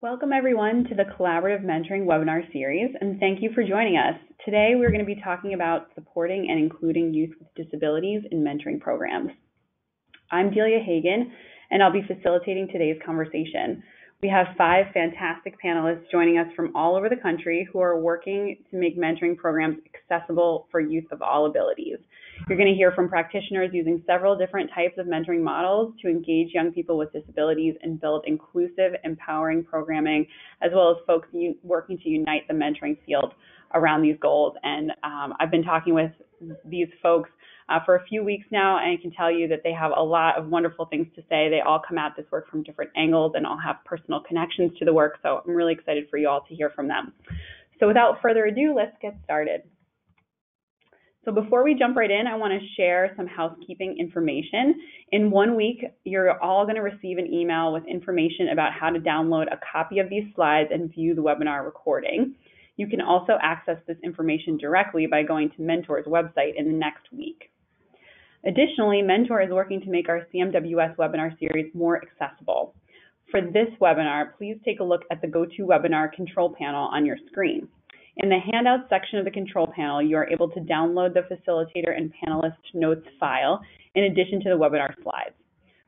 Welcome everyone to the Collaborative Mentoring webinar series, and thank you for joining us. Today we're going to be talking about supporting and including youth with disabilities in mentoring programs. I'm Delia Hagan, and I'll be facilitating today's conversation. We have 5 fantastic panelists joining us from all over the country who are working to make mentoring programs accessible for youth of all abilities. You're going to hear from practitioners using several different types of mentoring models to engage young people with disabilities and build inclusive, empowering programming, as well as folks working to unite the mentoring field around these goals. And I've been talking with these folks for a few weeks now, and I can tell you that they have a lot of wonderful things to say. They all come at this work from different angles and all have personal connections to the work, so I'm really excited for you all to hear from them. So without further ado, let's get started. So before we jump right in, I want to share some housekeeping information. In 1 week, you're all going to receive an email with information about how to download a copy of these slides and view the webinar recording. You can also access this information directly by going to Mentor's website in the next week. Additionally, Mentor is working to make our CMWS webinar series more accessible. For this webinar, please take a look at the GoToWebinar control panel on your screen. In the Handouts section of the control panel, you are able to download the facilitator and panelist notes file in addition to the webinar slides.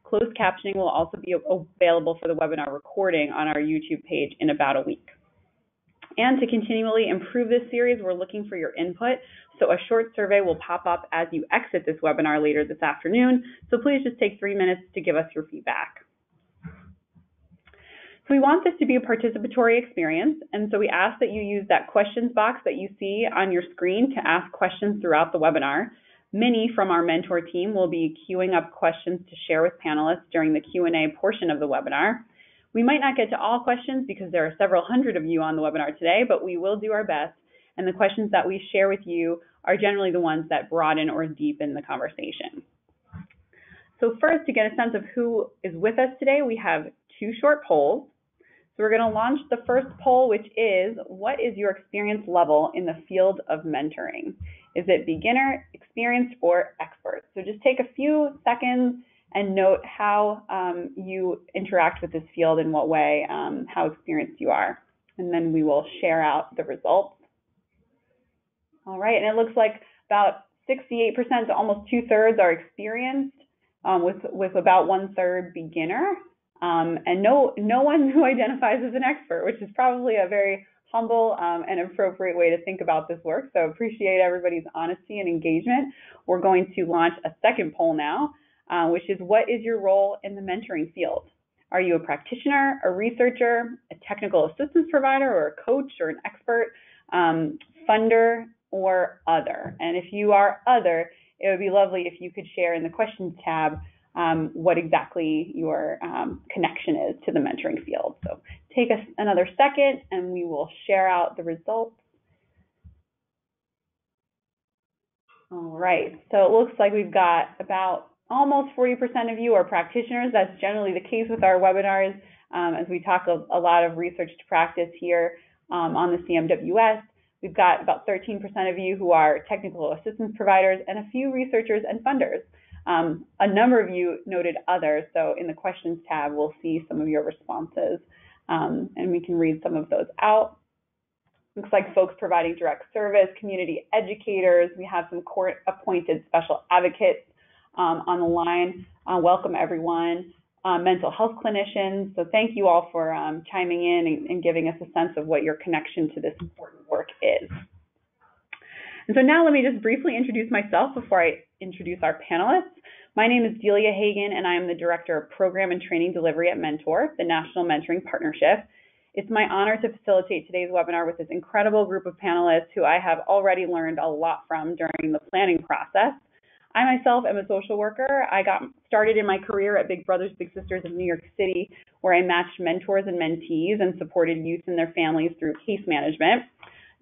Closed captioning will also be available for the webinar recording on our YouTube page in about a week. And to continually improve this series, we're looking for your input. So a short survey will pop up as you exit this webinar later this afternoon. So please just take 3 minutes to give us your feedback. So we want this to be a participatory experience, and so we ask that you use that questions box that you see on your screen to ask questions throughout the webinar. Minnie from our Mentor team will be queuing up questions to share with panelists during the Q&A portion of the webinar. We might not get to all questions because there are several hundred of you on the webinar today, but we will do our best, and the questions that we share with you are generally the ones that broaden or deepen the conversation. So first, to get a sense of who is with us today, we have 2 short polls. So we're going to launch the first poll, which is, what is your experience level in the field of mentoring? Is it beginner, experienced, or expert? So just take a few seconds and note how you interact with this field, in what way, how experienced you are. And then we will share out the results. All right, and it looks like about 68% to almost 2/3 are experienced, with about 1/3 beginner. And no one who identifies as an expert, which is probably a very humble and appropriate way to think about this work. So appreciate everybody's honesty and engagement. We're going to launch a second poll now, which is, what is your role in the mentoring field? Are you a practitioner, a researcher, a technical assistance provider, or a coach, or an expert, funder, or other? And if you are other, it would be lovely if you could share in the questions tab what exactly your connection is to the mentoring field. So take us another second and we will share out the results. All right, so it looks like we've got about almost 40% of you are practitioners. That's generally the case with our webinars as we talk a lot of research to practice here on the CMWS. We've got about 13% of you who are technical assistance providers and a few researchers and funders. A number of you noted others, so in the questions tab, we'll see some of your responses, and we can read some of those out. Looks like folks providing direct service, community educators. We have some court-appointed special advocates on the line. Welcome, everyone. Mental health clinicians. So thank you all for chiming in and giving us a sense of what your connection to this important work is. And so now let me just briefly introduce myself before I introduce our panelists. My name is Delia Hagan, and I am the Director of Program and Training Delivery at Mentor, the National Mentoring Partnership. It's my honor to facilitate today's webinar with this incredible group of panelists who I have already learned a lot from during the planning process. I myself am a social worker. I got started in my career at Big Brothers Big Sisters of New York City, where I matched mentors and mentees and supported youth and their families through case management.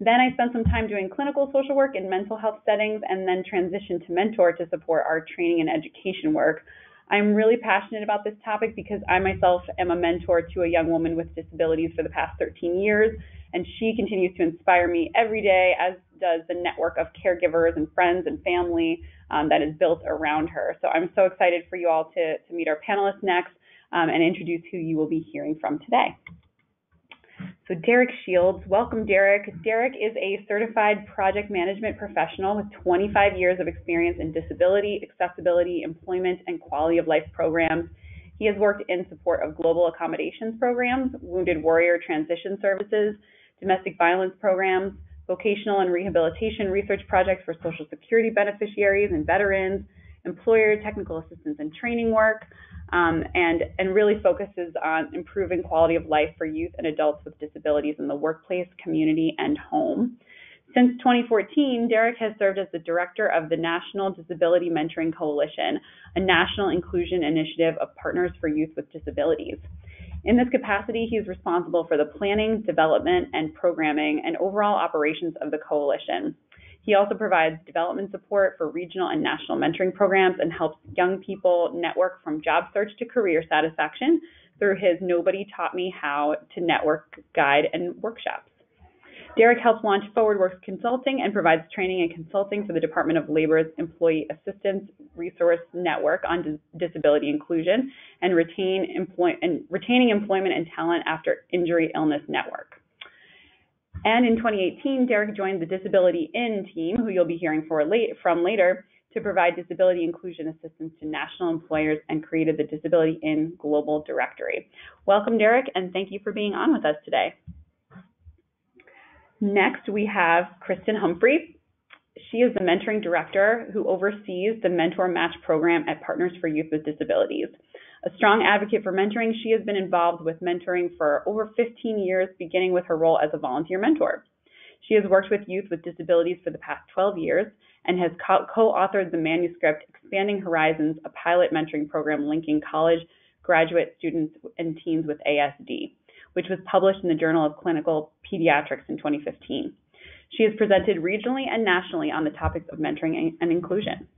Then I spent some time doing clinical social work in mental health settings, and then transitioned to Mentor to support our training and education work. I'm really passionate about this topic because I myself am a mentor to a young woman with disabilities for the past 13 years, and she continues to inspire me every day, as does the network of caregivers and friends and family that is built around her. So I'm so excited for you all to meet our panelists next and introduce who you will be hearing from today. So Derek Shields, welcome Derek. Derek is a certified project management professional with 25 years of experience in disability, accessibility, employment, and quality of life programs. He has worked in support of global accommodations programs, wounded warrior transition services, domestic violence programs, vocational and rehabilitation research projects for Social Security beneficiaries and veterans, employer technical assistance and training work, and really focuses on improving quality of life for youth and adults with disabilities in the workplace, community, and home. Since 2014, Derek has served as the director of the National Disability Mentoring Coalition, a national inclusion initiative of partners for youth with disabilities. In this capacity, he is responsible for the planning, development, and programming and overall operations of the coalition. He also provides development support for regional and national mentoring programs and helps young people network from job search to career satisfaction through his Nobody Taught Me How to Network guide and workshops. Derek helps launch ForwardWorks Consulting and provides training and consulting for the Department of Labor's Employee Assistance Resource Network on disability inclusion and retaining employment and talent after injury illness network. And in 2018, Derek joined the Disability In team, who you'll be hearing from later, to provide disability inclusion assistance to national employers and created the Disability In Global Directory. Welcome, Derek, and thank you for being on with us today. Next, we have Kristin Humphrey. She is the mentoring director who oversees the Mentor Match program at Partners for Youth with Disabilities. A strong advocate for mentoring, she has been involved with mentoring for over 15 years, beginning with her role as a volunteer mentor. She has worked with youth with disabilities for the past 12 years and has co-authored the manuscript Expanding Horizons, a pilot mentoring program linking college, graduate students, and teens with ASD, which was published in the Journal of Clinical Pediatrics in 2015. She has presented regionally and nationally on the topics of mentoring and inclusion.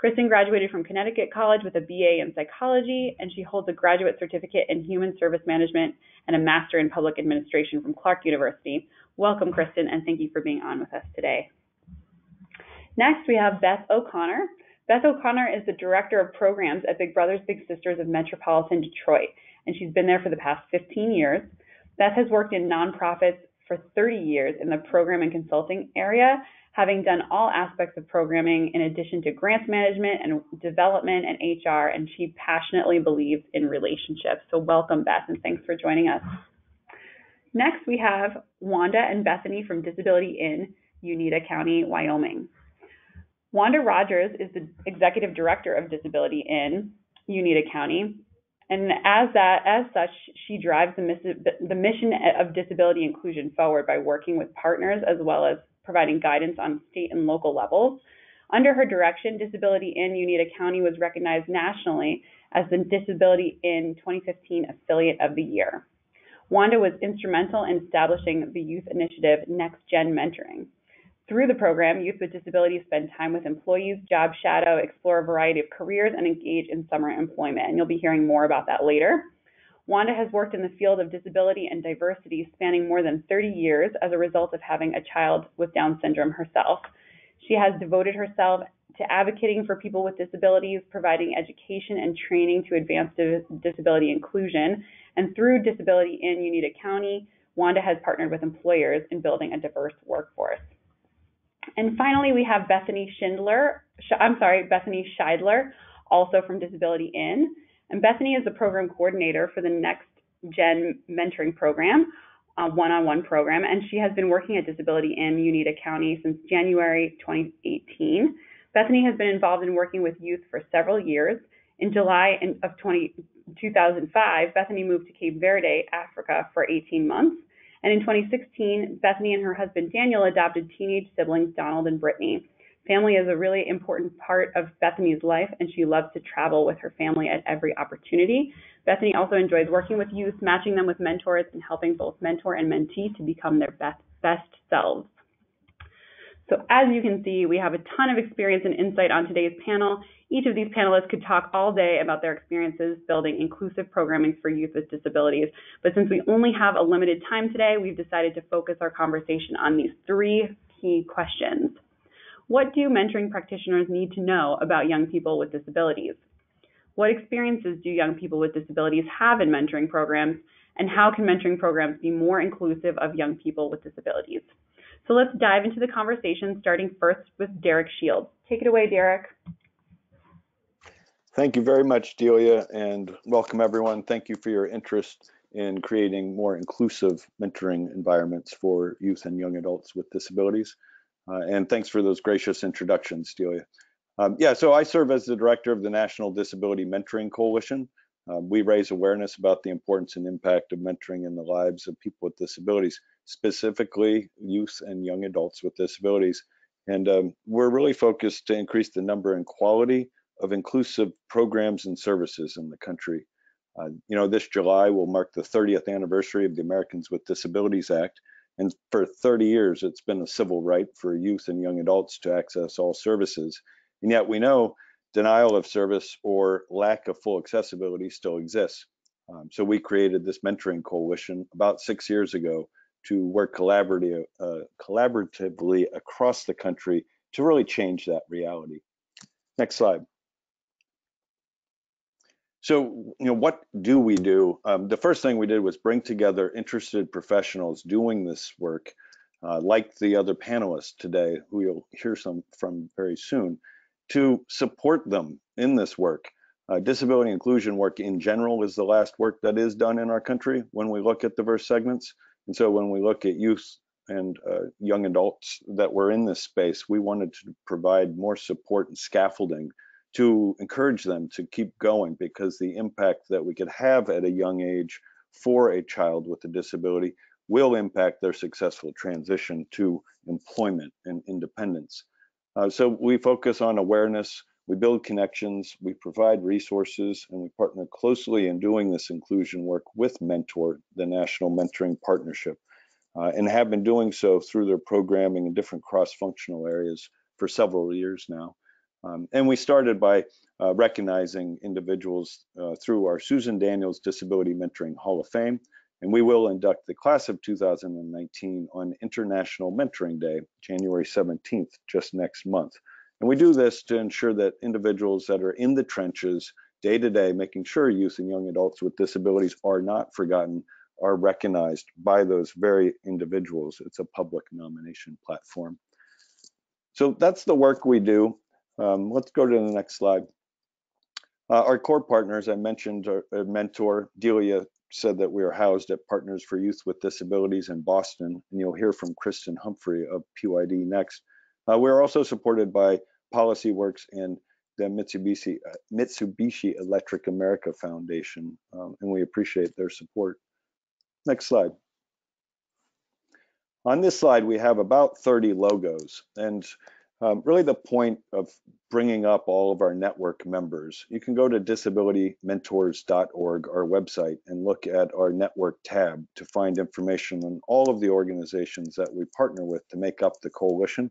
Kristin graduated from Connecticut College with a BA in psychology, and she holds a graduate certificate in human service management and a master in public administration from Clark University. Welcome, Kristin, and thank you for being on with us today. Next, we have Beth O'Connor. Beth O'Connor is the director of programs at Big Brothers Big Sisters of Metropolitan Detroit, and she's been there for the past 15 years. Beth has worked in nonprofits for 30 years in the program and consulting area, having done all aspects of programming in addition to grants management and development and HR, and she passionately believes in relationships. So welcome, Beth, and thanks for joining us. Next, we have Wanda and Bethany from Disability In Uinta County, Wyoming. Wanda Rogers is the executive director of Disability In Uinta County, and as such, she drives the mission of disability inclusion forward by working with partners as well as providing guidance on state and local levels. Under her direction, Disability In Uinta County was recognized nationally as the Disability In 2015 Affiliate of the Year. Wanda was instrumental in establishing the youth initiative Next Gen Mentoring. Through the program, youth with disabilities spend time with employees, job shadow, explore a variety of careers, and engage in summer employment. And you'll be hearing more about that later. Wanda has worked in the field of disability and diversity spanning more than 30 years as a result of having a child with Down syndrome herself. She has devoted herself to advocating for people with disabilities, providing education and training to advance disability inclusion. And through Disability In Uinta County, Wanda has partnered with employers in building a diverse workforce. And finally, we have Bethany Scheidler, also from Disability In. And Bethany is the program coordinator for the Next Gen Mentoring Program, one-on-one program, and she has been working at Disability In Uinta County since January 2018. Bethany has been involved in working with youth for several years. In July of 2005, Bethany moved to Cape Verde, Africa for 18 months. And in 2016, Bethany and her husband Daniel adopted teenage siblings Donald and Brittany. Family is a really important part of Bethany's life, and she loves to travel with her family at every opportunity. Bethany also enjoys working with youth, matching them with mentors, and helping both mentor and mentee to become their best selves. So as you can see, we have a ton of experience and insight on today's panel. Each of these panelists could talk all day about their experiences building inclusive programming for youth with disabilities. But since we only have a limited time today, we've decided to focus our conversation on these three key questions. What do mentoring practitioners need to know about young people with disabilities? What experiences do young people with disabilities have in mentoring programs? and how can mentoring programs be more inclusive of young people with disabilities? So let's dive into the conversation, starting first with Derek Shields. Take it away, Derek. Thank you very much, Delia, and welcome everyone. Thank you for your interest in creating more inclusive mentoring environments for youth and young adults with disabilities. And thanks for those gracious introductions, Delia. So I serve as the director of the National Disability Mentoring Coalition. We raise awareness about the importance and impact of mentoring in the lives of people with disabilities, specifically youth and young adults with disabilities. And we're really focused to increase the number and quality of inclusive programs and services in the country. This July will mark the 30th anniversary of the Americans with Disabilities Act. And for 30 years, it's been a civil right for youth and young adults to access all services. And yet we know denial of service or lack of full accessibility still exists. So we created this mentoring coalition about 6 years ago to work collaboratively across the country to really change that reality. Next slide. So, what do we do? The first thing we did was bring together interested professionals doing this work, like the other panelists today, who you'll hear some from very soon, to support them in this work. Disability inclusion work in general is the last work that is done in our country when we look at diverse segments. And so when we look at youth and young adults that were in this space, we wanted to provide more support and scaffolding to encourage them to keep going, because the impact that we could have at a young age for a child with a disability will impact their successful transition to employment and independence. So we focus on awareness, we build connections, we provide resources, and we partner closely in doing this inclusion work with Mentor, the National Mentoring Partnership, and have been doing so through their programming in different cross-functional areas for several years now. And we started by recognizing individuals through our Susan Daniels Disability Mentoring Hall of Fame, and we will induct the class of 2019 on International Mentoring Day, January 17th, just next month. And we do this to ensure that individuals that are in the trenches day to day, making sure youth and young adults with disabilities are not forgotten, are recognized by those very individuals. It's a public nomination platform. So that's the work we do. Let's go to the next slide. Our core partners, I mentioned our Mentor. Delia said that we are housed at Partners for Youth with Disabilities in Boston, and you'll hear from Kristin Humphrey of PYD next. We're also supported by PolicyWorks and the Mitsubishi Electric America Foundation, and we appreciate their support. Next slide. On this slide, we have about 30 logos, and really the point of bringing up all of our network members. You can go to disabilitymentors.org, our website, and look at our network tab to find information on all of the organizations that we partner with to make up the coalition.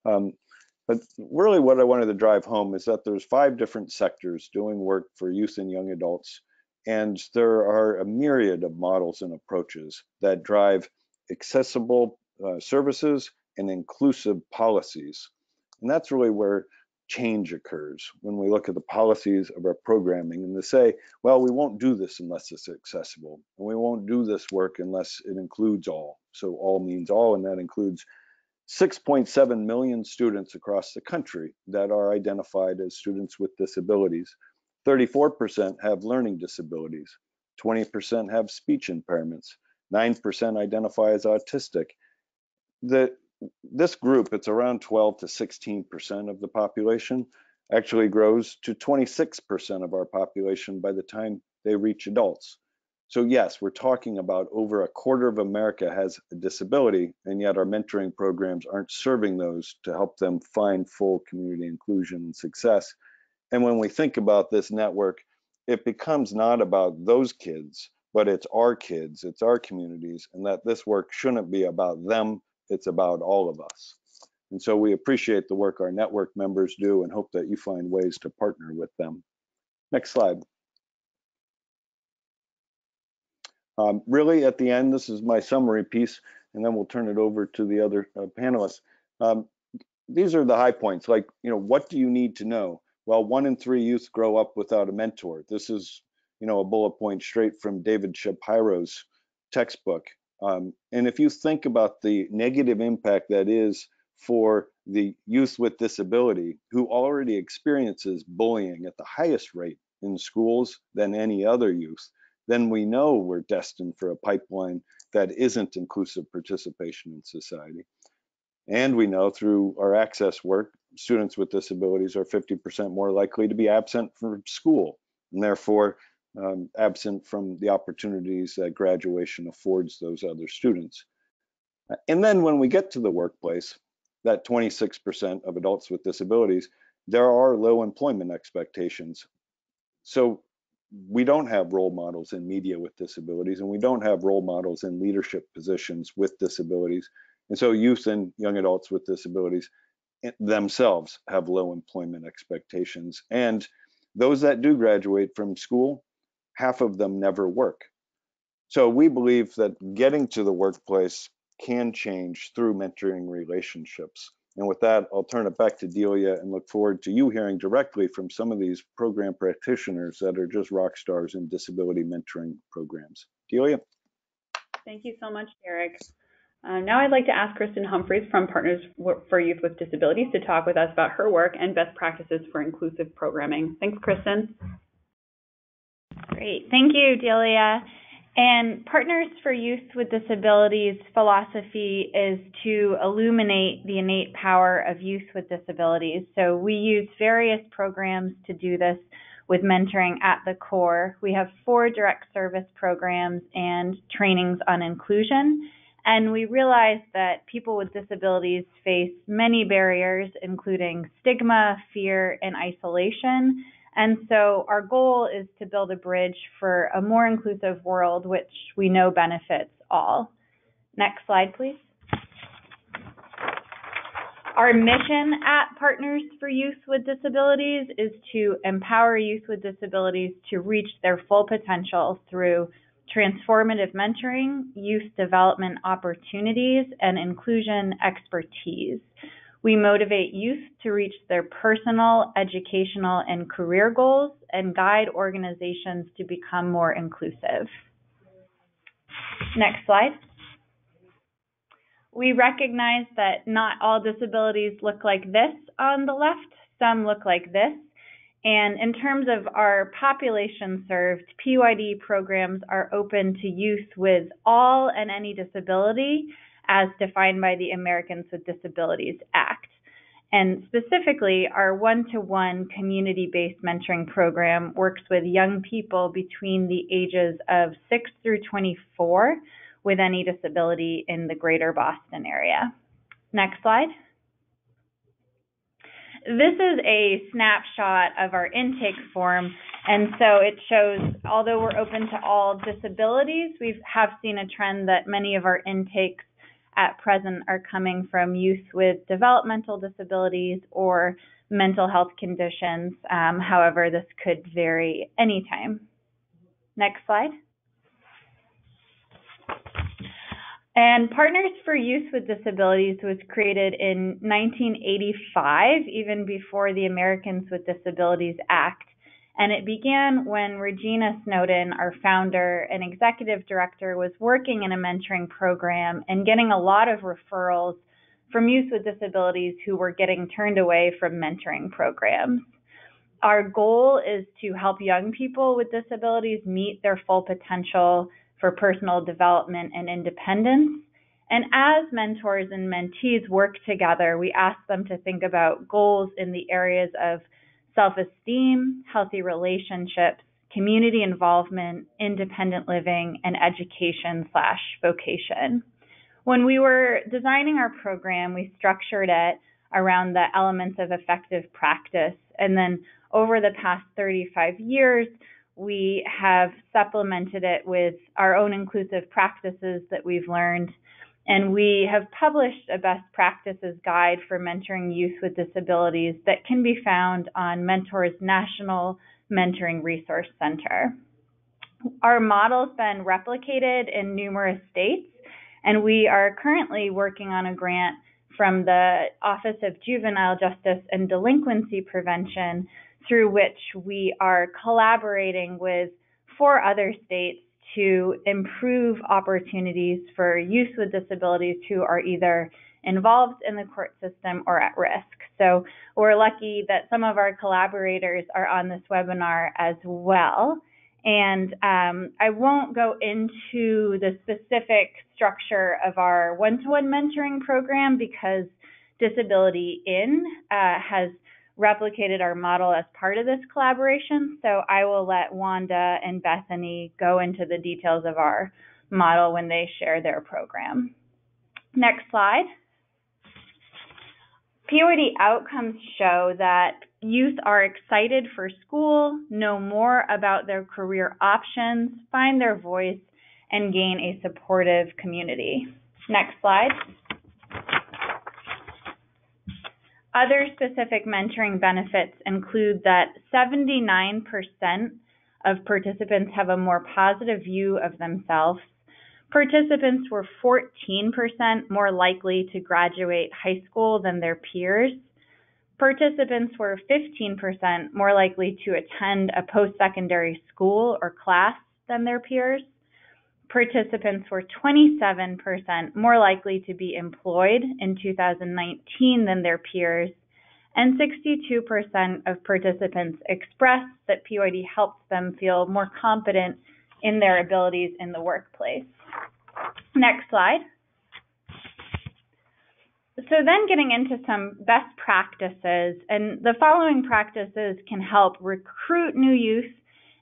But really what I wanted to drive home is that there's 5 different sectors doing work for youth and young adults, and there are a myriad of models and approaches that drive accessible services and inclusive policies. And that's really where change occurs, when we look at the policies of our programming and they say, well, we won't do this unless it's accessible, and we won't do this work unless it includes all. So all means all, and that includes 6.7 million students across the country that are identified as students with disabilities. 34% have learning disabilities, 20% have speech impairments, 9% identify as autistic. This group, it's around 12 to 16% of the population, actually grows to 26% of our population by the time they reach adults. So yes, we're talking about over a quarter of America has a disability, and yet our mentoring programs aren't serving those to help them find full community inclusion and success. And when we think about this network, it becomes not about those kids, but it's our kids, it's our communities, and that this work shouldn't be about them, it's about all of us. And so we appreciate the work our network members do and hope that you find ways to partner with them. Next slide. Really at the end, this is my summary piece, and then we'll turn it over to the other panelists. These are the high points, like, what do you need to know? Well, 1 in 3 youth grow up without a mentor. This is a bullet point straight from David Shapiro's textbook. And if you think about the negative impact that is for the youth with disability who already experiences bullying at the highest rate in schools than any other youth, then we know we're destined for a pipeline that isn't inclusive participation in society. And we know through our access work, students with disabilities are 50% more likely to be absent from school, and therefore absent from the opportunities that graduation affords those other students. And then when we get to the workplace, that 26% of adults with disabilities, there are low employment expectations. So we don't have role models in media with disabilities, and we don't have role models in leadership positions with disabilities. And so youth and young adults with disabilities themselves have low employment expectations. And those that do graduate from school, half of them never work. So we believe that getting to the workplace can change through mentoring relationships. And with that, I'll turn it back to Delia and look forward to you hearing directly from some of these program practitioners that are just rock stars in disability mentoring programs. Delia? Thank you so much, Derek. Now I'd like to ask Kristin Humphreys from Partners for Youth with Disabilities to talk with us about her work and best practices for inclusive programming. Thanks, Kristin. Great. Thank you, Delia. And Partners for Youth with Disabilities philosophy is to illuminate the innate power of youth with disabilities. So we use various programs to do this with mentoring at the core. We have 4 direct service programs and trainings on inclusion. And we realize that people with disabilities face many barriers, including stigma, fear, and isolation. And so our goal is to build a bridge for a more inclusive world, which we know benefits all. Next slide, please. Our mission at Partners for Youth with Disabilities is to empower youth with disabilities to reach their full potential through transformative mentoring, youth development opportunities, and inclusion expertise. We motivate youth to reach their personal, educational, and career goals and guide organizations to become more inclusive. Next slide. We recognize that not all disabilities look like this on the left. Some look like this. And in terms of our population served, PYD programs are open to youth with all and any disability as defined by the Americans with Disabilities Act. And specifically, our one-to-one community-based mentoring program works with young people between the ages of 6 through 24 with any disability in the greater Boston area. Next slide. This is a snapshot of our intake form, and so it shows, although we're open to all disabilities, we have seen a trend that many of our intakes at present are coming from youth with developmental disabilities or mental health conditions. However, this could vary anytime. Next slide. And Partners for Youth with Disabilities was created in 1985, even before the Americans with Disabilities Act. And it began when Regina Snowden, our founder and executive director, was working in a mentoring program and getting a lot of referrals from youth with disabilities who were getting turned away from mentoring programs. Our goal is to help young people with disabilities meet their full potential for personal development and independence. And as mentors and mentees work together, we ask them to think about goals in the areas of self-esteem, healthy relationships, community involvement, independent living, and education/vocation. When we were designing our program, we structured it around the elements of effective practice. And then over the past 35 years, we have supplemented it with our own inclusive practices that we've learned. And we have published a best practices guide for mentoring youth with disabilities that can be found on Mentor's National Mentoring Resource Center. Our model's been replicated in numerous states, and we are currently working on a grant from the Office of Juvenile Justice and Delinquency Prevention, through which we are collaborating with for other states to improve opportunities for youth with disabilities who are either involved in the court system or at risk. So we're lucky that some of our collaborators are on this webinar as well. And I won't go into the specific structure of our one-to-one mentoring program because Disability In has replicated our model as part of this collaboration. So I will let Wanda and Bethany go into the details of our model when they share their program. Next slide. POD outcomes show that youth are excited for school, know more about their career options, find their voice, and gain a supportive community. Next slide. Other specific mentoring benefits include that 79% of participants have a more positive view of themselves. Participants were 14% more likely to graduate high school than their peers. Participants were 15% more likely to attend a post-secondary school or class than their peers. Participants were 27% more likely to be employed in 2019 than their peers, and 62% of participants expressed that POD helps them feel more confident in their abilities in the workplace. Next slide. So then getting into some best practices, and the following practices can help recruit new youth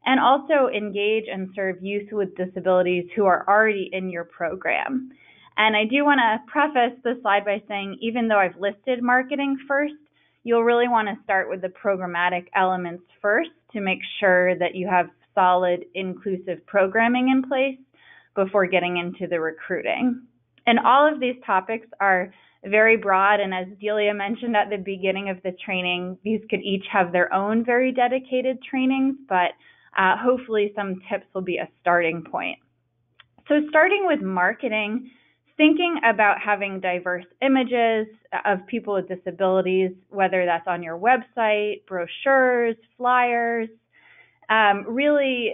and also engage and serve youth with disabilities who are already in your program. And I do want to preface this slide by saying, even though I've listed marketing first, you'll really want to start with the programmatic elements first to make sure that you have solid, inclusive programming in place before getting into the recruiting. And all of these topics are very broad, and as Delia mentioned at the beginning of the training, these could each have their own very dedicated trainings, but hopefully some tips will be a starting point. So starting with marketing, thinking about having diverse images of people with disabilities, whether that's on your website, brochures, flyers, really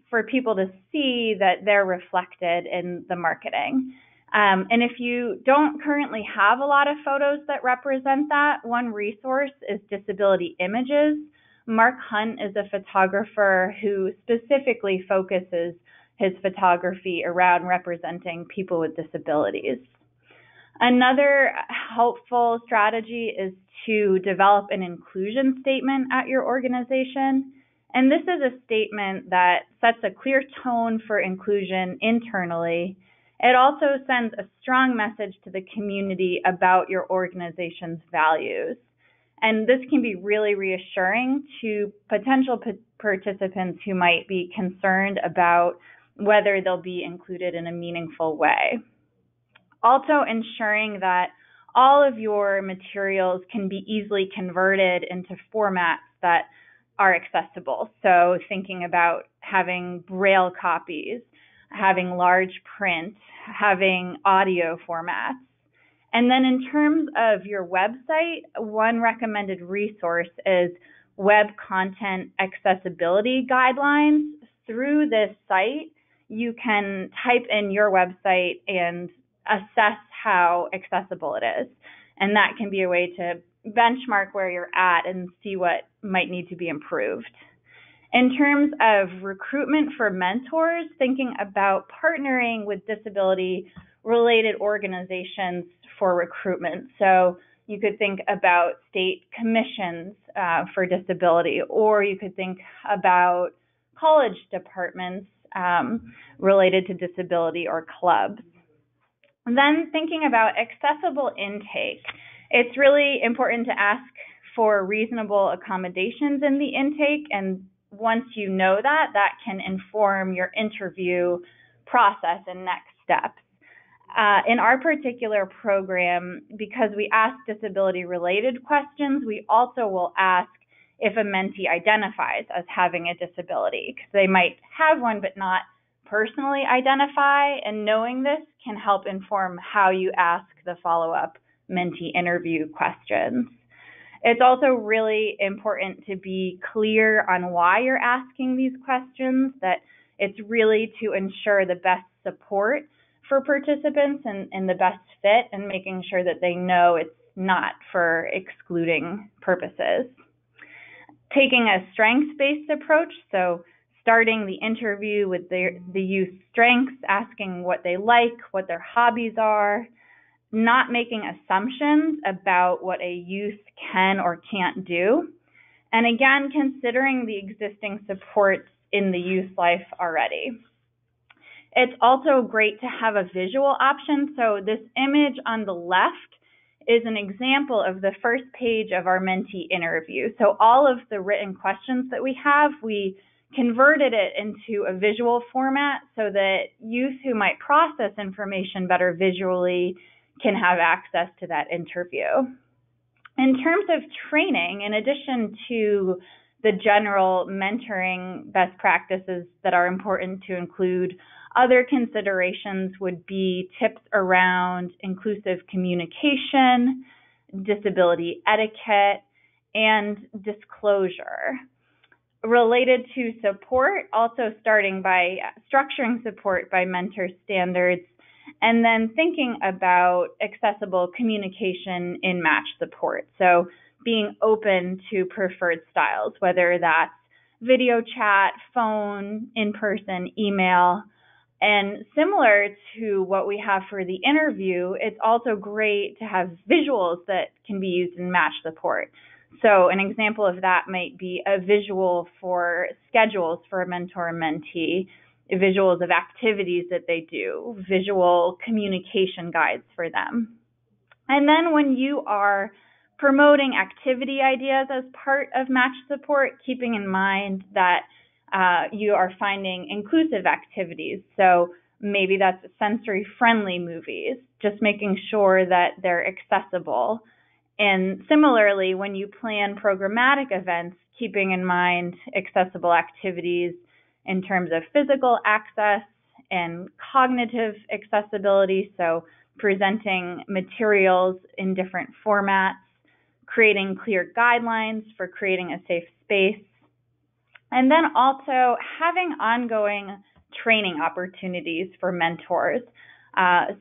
for people to see that they're reflected in the marketing. And if you don't currently have a lot of photos that represent that, one resource is Disability Images. Mark Hunt is a photographer who specifically focuses his photography around representing people with disabilities. Another helpful strategy is to develop an inclusion statement at your organization. And this is a statement that sets a clear tone for inclusion internally. It also sends a strong message to the community about your organization's values. And this can be really reassuring to potential participants who might be concerned about whether they'll be included in a meaningful way. Also ensuring that all of your materials can be easily converted into formats that are accessible. So thinking about having Braille copies, having large print, having audio formats. And then in terms of your website, one recommended resource is Web Content Accessibility Guidelines. Through this site, you can type in your website and assess how accessible it is. And that can be a way to benchmark where you're at and see what might need to be improved. In terms of recruitment for mentors, thinking about partnering with disability-related organizations for recruitment. So you could think about state commissions for disability, or you could think about college departments related to disability or clubs. Then thinking about accessible intake. It's really important to ask for reasonable accommodations in the intake, and once you know that, that can inform your interview process and next steps. In our particular program, because we ask disability-related questions, we also will ask if a mentee identifies as having a disability, because they might have one but not personally identify, and knowing this can help inform how you ask the follow-up mentee interview questions. It's also really important to be clear on why you're asking these questions, that It's really to ensure the best support for participants and the best fit, and making sure that they know it's not for excluding purposes. Taking a strengths-based approach, so starting the interview with the youth's strengths, asking what they like, what their hobbies are, not making assumptions about what a youth can or can't do, and again, considering the existing supports in the youth life already. It's also great to have a visual option. So this image on the left is an example of the first page of our mentee interview. So all of the written questions that we have, we converted it into a visual format so that youth who might process information better visually can have access to that interview. In terms of training, in addition to the general mentoring best practices that are important to include, other considerations would be tips around inclusive communication, disability etiquette, and disclosure. Related to support, also starting by structuring support by mentor standards, and then thinking about accessible communication in match support. So being open to preferred styles, whether that's video chat, phone, in-person, email. And similar to what we have for the interview, it's also great to have visuals that can be used in match support. So an example of that might be a visual for schedules for a mentor and mentee, visuals of activities that they do, visual communication guides for them. And then when you are promoting activity ideas as part of match support, keeping in mind that you are finding inclusive activities. So maybe that's sensory-friendly movies, just making sure that they're accessible. And similarly, when you plan programmatic events, keeping in mind accessible activities in terms of physical access and cognitive accessibility, so presenting materials in different formats, creating clear guidelines for creating a safe space, and then also having ongoing training opportunities for mentors.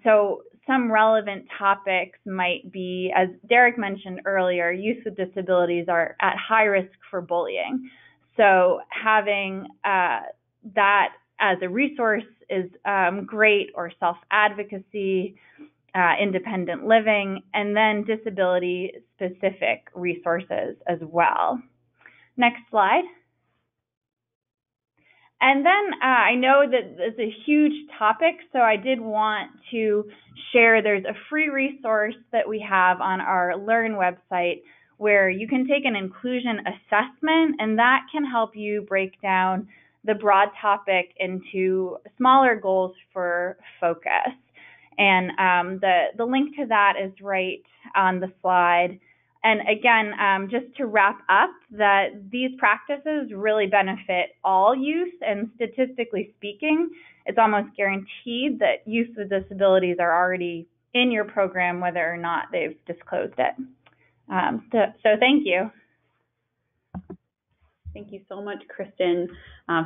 So some relevant topics might be, as Derek mentioned earlier, youth with disabilities are at high risk for bullying. So having that as a resource is great, or self-advocacy, independent living, and then disability-specific resources as well. Next slide. And then I know that it's a huge topic, so I did want to share there's a free resource that we have on our Learn website where you can take an inclusion assessment, and that can help you break down the broad topic into smaller goals for focus. And the link to that is right on the slide. And again, just to wrap up, that these practices really benefit all youth, and statistically speaking, it's almost guaranteed that youth with disabilities are already in your program, whether or not they've disclosed it. So thank you. Thank you so much, Kristin.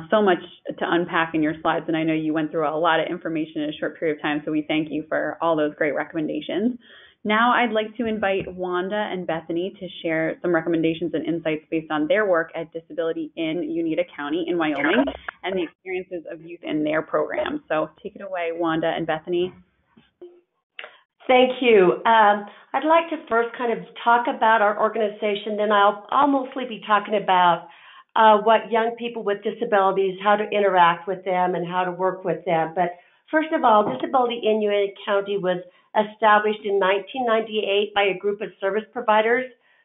So much to unpack in your slides, and I know you went through a lot of information in a short period of time, so we thank you for all those great recommendations. Now I'd like to invite Wanda and Bethany to share some recommendations and insights based on their work at Disability in Uinta County in Wyoming and the experiences of youth in their program. So take it away, Wanda and Bethany. Thank you. I'd like to first kind of talk about our organization, then I'll mostly be talking about what young people with disabilities, how to interact with them and how to work with them. But first of all, Disability in Uinta County was established in 1998 by a group of service providers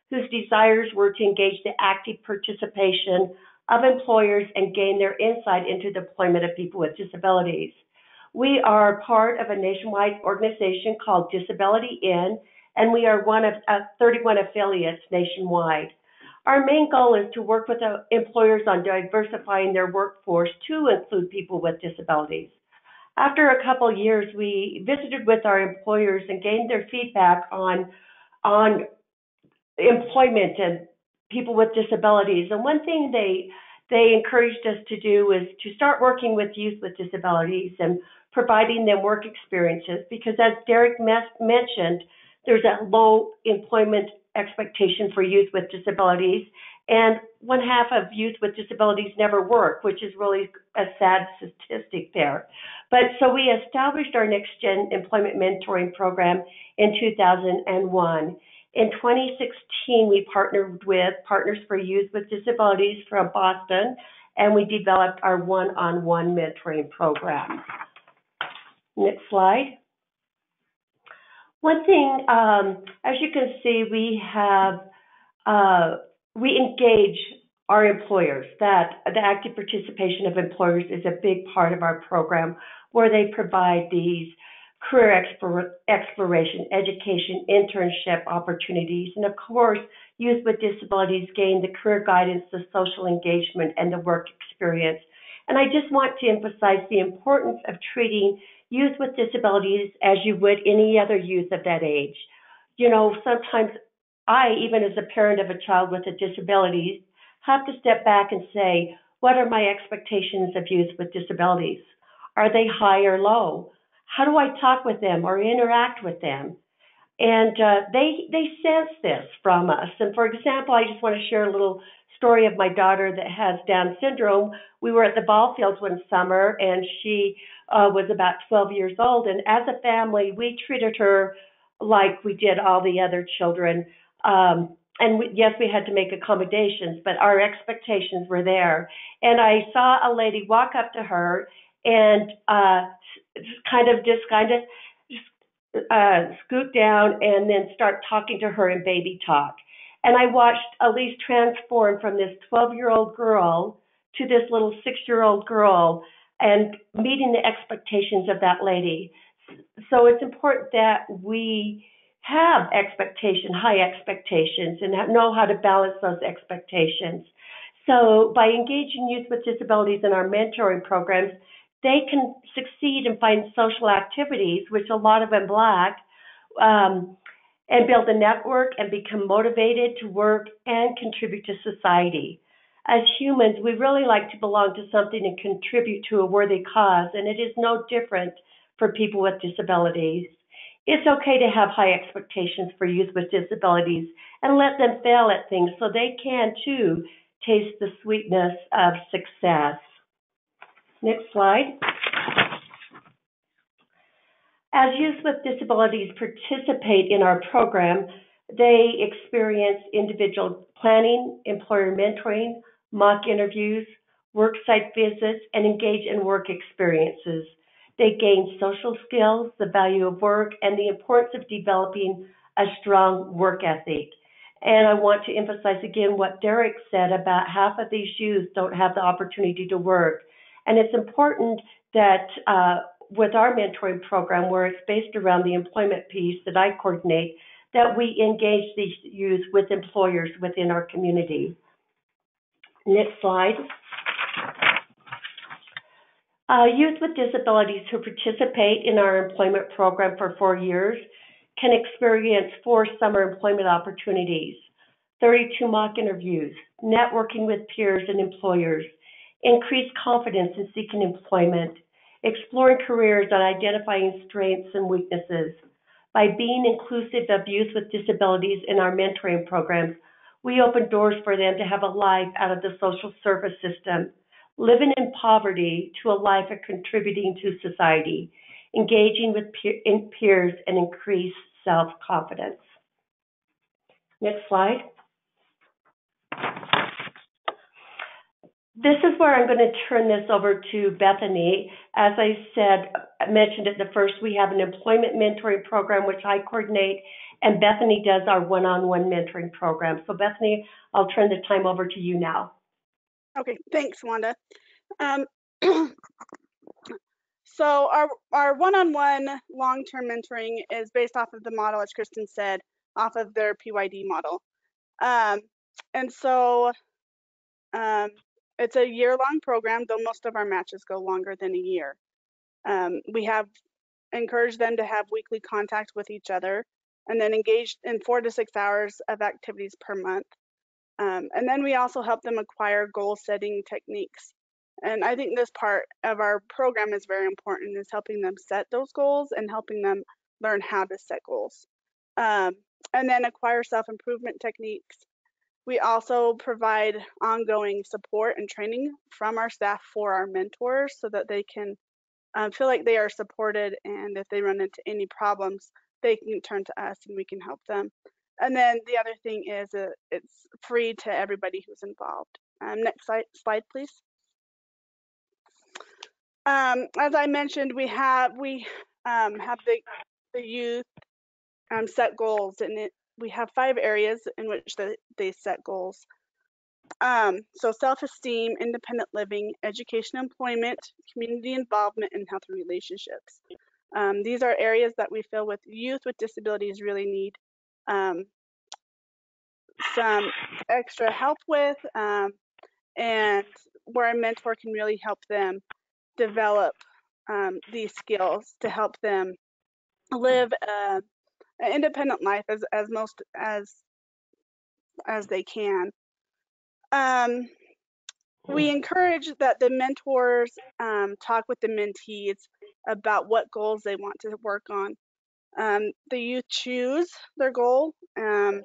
whose desires were to engage the active participation of employers and gain their insight into the employment of people with disabilities. We are part of a nationwide organization called Disability In, and we are one of 31 affiliates nationwide. Our main goal is to work with employers on diversifying their workforce to include people with disabilities. After a couple of years, we visited with our employers and gained their feedback on employment and people with disabilities. And one thing they encouraged us to do was to start working with youth with disabilities and providing them work experiences, because as Derek mentioned, there's a low employment expectation for youth with disabilities, and one half of youth with disabilities never work, which is really a sad statistic there. But so we established our Next Gen Employment Mentoring Program in 2001. In 2016, we partnered with Partners for Youth with Disabilities from Boston, and we developed our one-on-one mentoring program. Next slide. One thing, as you can see, we engage our employers. That the active participation of employers is a big part of our program, where they provide these career exploration, education, internship opportunities, and of course, youth with disabilities gain the career guidance, the social engagement, and the work experience. And I just want to emphasize the importance of treating youth with disabilities as you would any other youth of that age. You know, sometimes I, even as a parent of a child with a disability, have to step back and say, what are my expectations of youth with disabilities? Are they high or low? How do I talk with them or interact with them? And they sense this from us. And for example, I just want to share a little story of my daughter that has Down syndrome. We were at the ball fields one summer, and she was about 12 years old. And as a family, we treated her like we did all the other children. Yes, we had to make accommodations, but our expectations were there. And I saw a lady walk up to her and scoot down and then start talking to her in baby talk. And I watched Elise transform from this 12-year-old girl to this little 6-year-old girl and meeting the expectations of that lady. So it's important that we have high expectations, and know how to balance those expectations. So by engaging youth with disabilities in our mentoring programs, they can succeed and find social activities, which a lot of them lack, and build a network and become motivated to work and contribute to society. As humans, we really like to belong to something and contribute to a worthy cause, and it is no different for people with disabilities. It's okay to have high expectations for youth with disabilities and let them fail at things so they can, too, taste the sweetness of success. Next slide. As youth with disabilities participate in our program, they experience individual planning, employer mentoring, mock interviews, work site visits, and engage in work experiences. They gain social skills, the value of work, and the importance of developing a strong work ethic. And I want to emphasize again what Derek said about half of these youth don't have the opportunity to work. And it's important that with our mentoring program, where it's based around the employment piece that I coordinate, that we engage these youth with employers within our community. Next slide. Youth with disabilities who participate in our employment program for 4 years can experience 4 summer employment opportunities, 32 mock interviews, networking with peers and employers, increased confidence in seeking employment, exploring careers and identifying strengths and weaknesses. By being inclusive of youth with disabilities in our mentoring programs, we open doors for them to have a life out of the social service system, living in poverty to a life of contributing to society, engaging with peers, and increase self-confidence. Next slide. This is where I'm going to turn this over to Bethany. As I mentioned at the first, we have an employment mentoring program, which I coordinate, and Bethany does our one-on-one mentoring program. So Bethany, I'll turn the time over to you now. Okay, thanks, Wanda. So our one-on-one long-term mentoring is based off of the model, as Kristin said, off of their PYD model. And so it's a year-long program, though most of our matches go longer than a year. We have encouraged them to have weekly contact with each other and then engaged in 4 to 6 hours of activities per month. And then we also help them acquire goal setting techniques. And I think this part of our program is very important, is helping them set those goals and helping them learn how to set goals. And then acquire self-improvement techniques. We also provide ongoing support and training from our staff for our mentors so that they can feel like they are supported, and if they run into any problems, they can turn to us and we can help them. And then the other thing is it's free to everybody who's involved. Next slide, please. As I mentioned, we have the youth set goals, and we have 5 areas in which they set goals. So self-esteem, independent living, education, employment, community involvement, and healthy relationships. These are areas that we feel with youth with disabilities really need some extra help with, and where a mentor can really help them develop these skills to help them live an independent life as they can. We encourage that the mentors talk with the mentees about what goals they want to work on. The youth choose their goal, and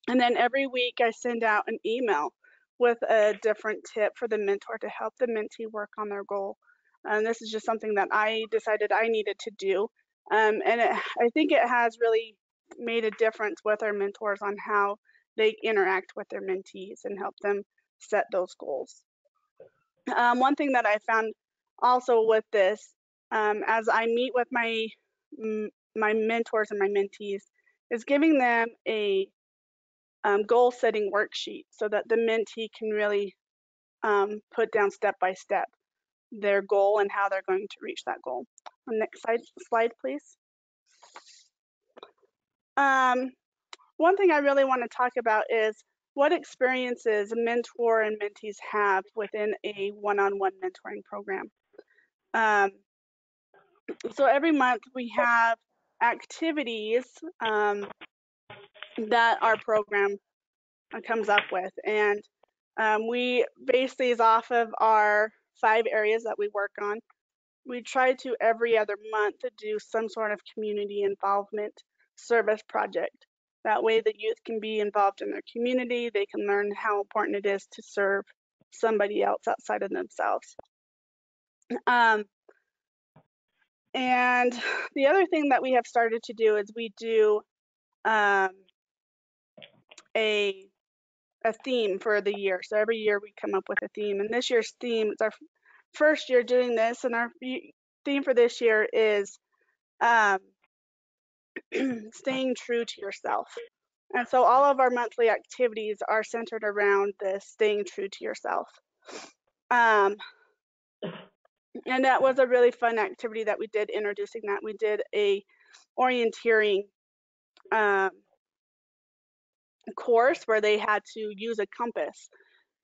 then every week I send out an email with a different tip for the mentor to help the mentee work on their goal. And this is just something that I decided I needed to do. And I think it has really made a difference with our mentors on how they interact with their mentees and help them set those goals. One thing that I found also with this, as I meet with my mentors and my mentees, is giving them a goal setting worksheet so that the mentee can really put down step by step their goal and how they're going to reach that goal. Next slide, please. One thing I really want to talk about is what experiences a mentor and mentees have within a one-on-one mentoring program. So every month we have activities that our program comes up with, and we base these off of our 5 areas that we work on. We try to every other month to do some sort of community involvement service project. That way the youth can be involved in their community, they can learn how important it is to serve somebody else outside of themselves. And the other thing that we have started to do is we do a theme for the year. So every year we come up with a theme, and this year's theme, it's our first year doing this, and our theme for this year is staying true to yourself. And so all of our monthly activities are centered around this staying true to yourself. And that was a really fun activity that we did introducing that. We did a orienteering course where they had to use a compass,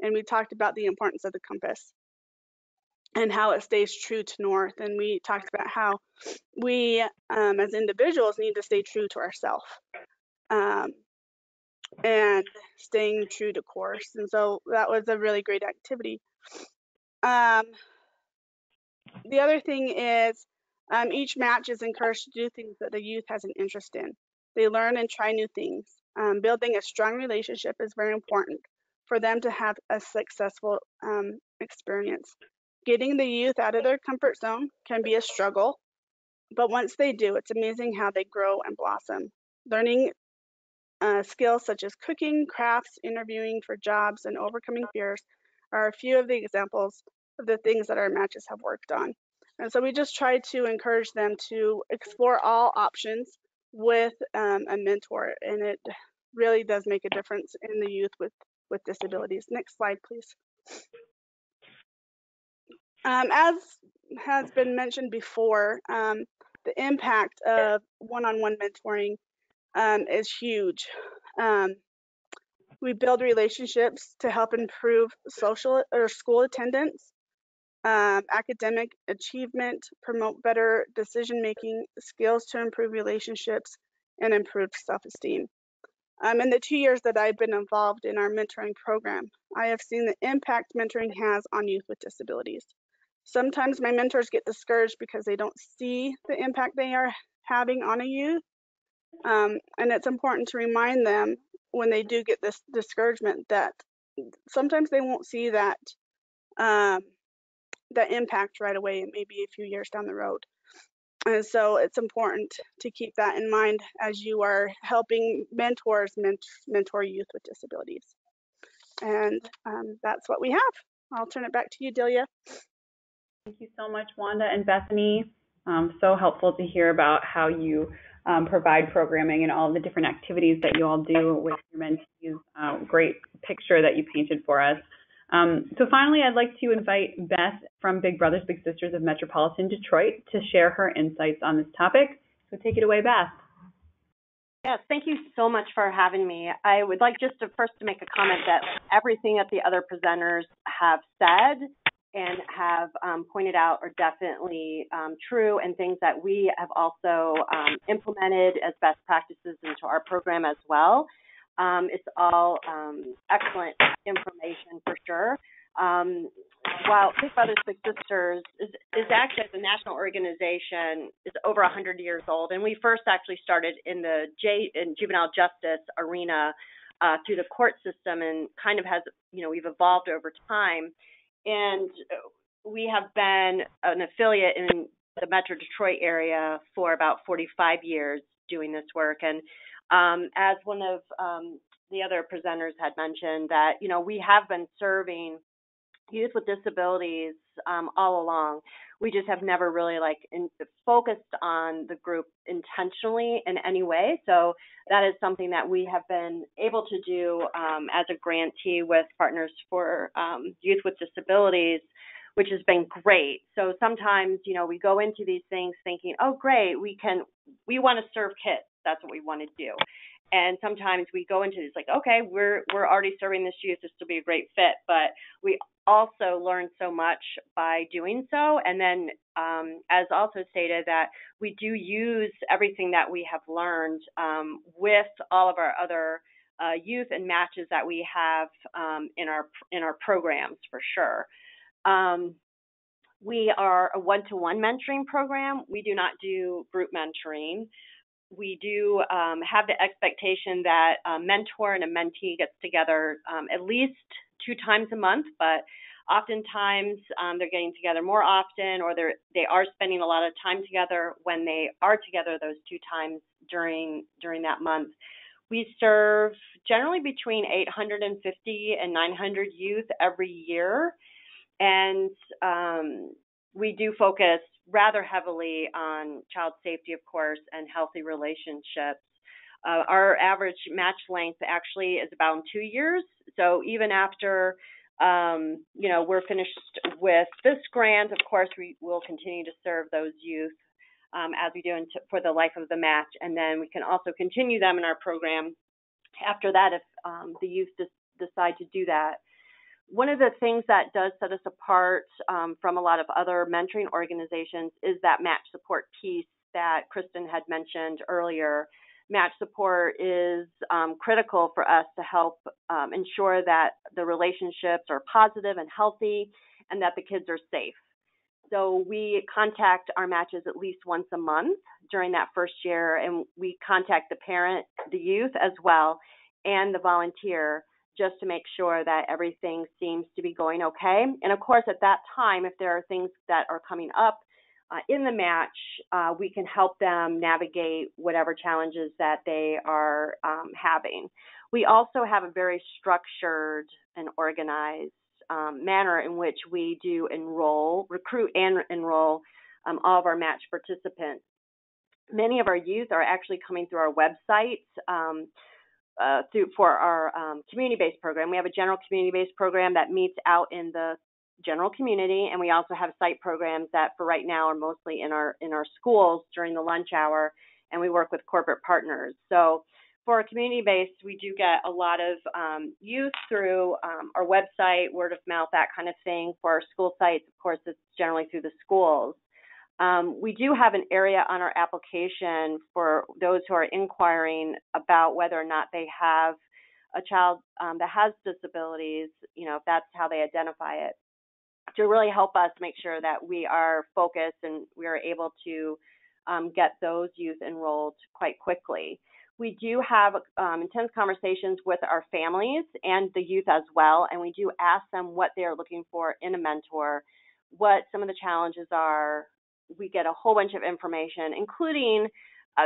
and we talked about the importance of the compass and how it stays true to north. And we talked about how we as individuals need to stay true to ourselves and staying true to course. And so that was a really great activity. The other thing is each match is encouraged to do things that the youth has an interest in. They learn and try new things. Building a strong relationship is very important for them to have a successful experience. Getting the youth out of their comfort zone can be a struggle, but once they do, it's amazing how they grow and blossom. Learning skills such as cooking, crafts, interviewing for jobs, and overcoming fears are a few of the examples of the things that our matches have worked on. And so we just try to encourage them to explore all options with a mentor, and it really does make a difference in the youth with disabilities. Next slide, please. As has been mentioned before, the impact of one-on-one mentoring is huge. We build relationships to help improve social or school attendance, academic achievement, promote better decision-making, skills to improve relationships, and improve self-esteem. In the 2 years that I've been involved in our mentoring program, I have seen the impact mentoring has on youth with disabilities. Sometimes my mentors get discouraged because they don't see the impact they are having on a youth. And it's important to remind them when they do get this discouragement that sometimes they won't see that impact right away. It may be a few years down the road. And so it's important to keep that in mind as you are helping mentors mentor youth with disabilities. And that's what we have. I'll turn it back to you, Delia. Thank you so much, Wanda and Bethany. So helpful to hear about how you provide programming and all the different activities that you all do with your mentees. Great picture that you painted for us. So finally, I'd like to invite Beth from Big Brothers Big Sisters of Metropolitan Detroit to share her insights on this topic. So take it away, Beth. Yes, thank you so much for having me. I would like just to first to make a comment that everything that the other presenters have said and have pointed out are definitely true, and things that we have also implemented as best practices into our program as well. It's all excellent information for sure. While Big Brothers Big Sisters is actually, as a national organization, is over 100 years old, and we first actually started in the juvenile justice arena through the court system, and kind of has, we've evolved over time. And we have been an affiliate in the Metro Detroit area for about 45 years doing this work. And as one of the other presenters had mentioned, that, we have been serving youth with disabilities all along. We just have never really focused on the group intentionally in any way. So that is something that we have been able to do as a grantee with Partners for Youth with Disabilities, which has been great. So sometimes, we go into these things thinking, oh, great, we want to serve kids. That's what we want to do. And sometimes we go into this okay, we're already serving this youth. This will be a great fit. But we also learn so much by doing so. And then, as also stated, that we do use everything that we have learned with all of our other youth and matches that we have in our programs for sure. We are a one-to-one mentoring program. We do not do group mentoring. We do have the expectation that a mentor and a mentee gets together at least 2 times a month, but oftentimes they're getting together more often, or they are spending a lot of time together when they are together those 2 times during that month. We serve generally between 850 and 900 youth every year, and we do focus rather heavily on child safety, of course, and healthy relationships. Our average match length actually is about 2 years. So even after, we're finished with this grant, of course, we will continue to serve those youth as we do for the life of the match. And then we can also continue them in our program after that if the youth decide to do that. One of the things that does set us apart from a lot of other mentoring organizations is that match support piece that Kristin had mentioned earlier. Match support is critical for us to help ensure that the relationships are positive and healthy and that the kids are safe. So we contact our matches at least once a month during that first year, and we contact the parent, the youth as well, and the volunteer, just to make sure that everything seems to be going okay. And of course, at that time, if there are things that are coming up in the match, we can help them navigate whatever challenges that they are having. We also have a very structured and organized manner in which we do recruit and enroll all of our match participants. Many of our youth are actually coming through our website for our community-based program. We have a general community-based program that meets out in the general community, and we also have site programs that for right now are mostly in our schools during the lunch hour, and we work with corporate partners. So for our community-based, we do get a lot of youth through our website, word of mouth, that kind of thing. For our school sites, of course, it's generally through the schools. We do have an area on our application for those who are inquiring about whether or not they have a child that has disabilities, if that's how they identify it, to really help us make sure that we are focused and we are able to get those youth enrolled quite quickly. We do have intense conversations with our families and the youth as well, and we do ask them what they are looking for in a mentor, what some of the challenges are. We get a whole bunch of information, including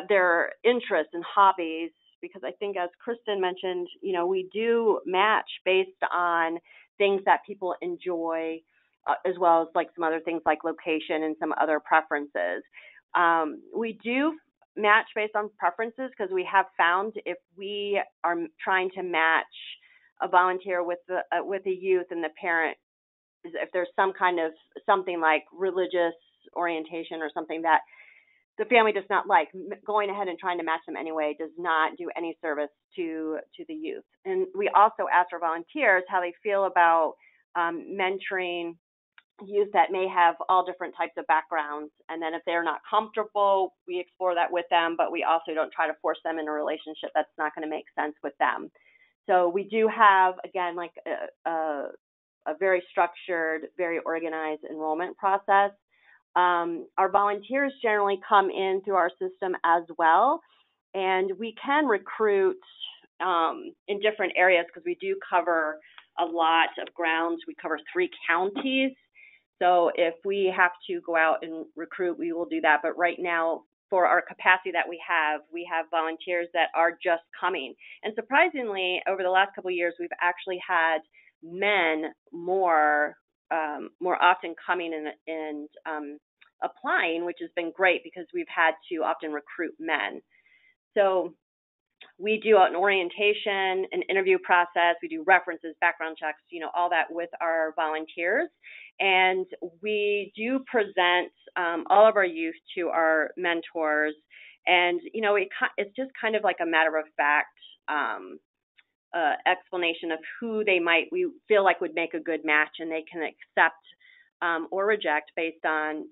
their interests and hobbies, because I think, as Kristin mentioned, we do match based on things that people enjoy, as well as like some other things like location and some other preferences. We do match based on preferences because we have found if we are trying to match a volunteer with a youth and the parent, if there's something like religious orientation or something that the family does not like, going ahead and trying to match them anyway does not do any service to the youth. And we also ask our volunteers how they feel about mentoring youth that may have all different types of backgrounds. And then if they're not comfortable, we explore that with them, but we also don't try to force them in a relationship that's not going to make sense with them. So we do have, again, like a very structured, very organized enrollment process. Our volunteers generally come in through our system as well, and we can recruit in different areas because we do cover a lot of grounds. We cover 3 counties. So if we have to go out and recruit, we will do that. But right now, for our capacity that we have volunteers that are just coming. And surprisingly, over the last couple of years, we've actually had men more often coming and applying, which has been great because we've had to often recruit men. So we do an orientation, an interview process, we do references, background checks, all that with our volunteers. And we do present all of our youth to our mentors. And, it's just kind of like a matter of fact explanation of who we feel like would make a good match, and they can accept or reject based on,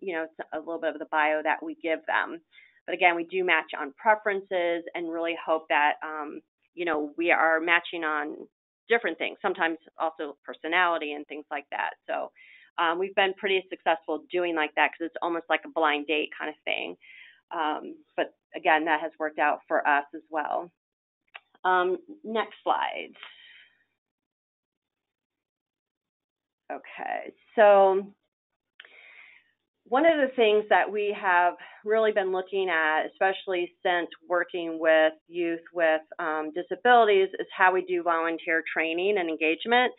a little bit of the bio that we give them. But again, we do match on preferences and really hope that, we are matching on different things, sometimes also personality and things like that. So we've been pretty successful doing like that because it's almost like a blind date kind of thing. But again, that has worked out for us as well. Next slide. Okay, so one of the things that we have really been looking at, especially since working with youth with disabilities, is how we do volunteer training and engagement.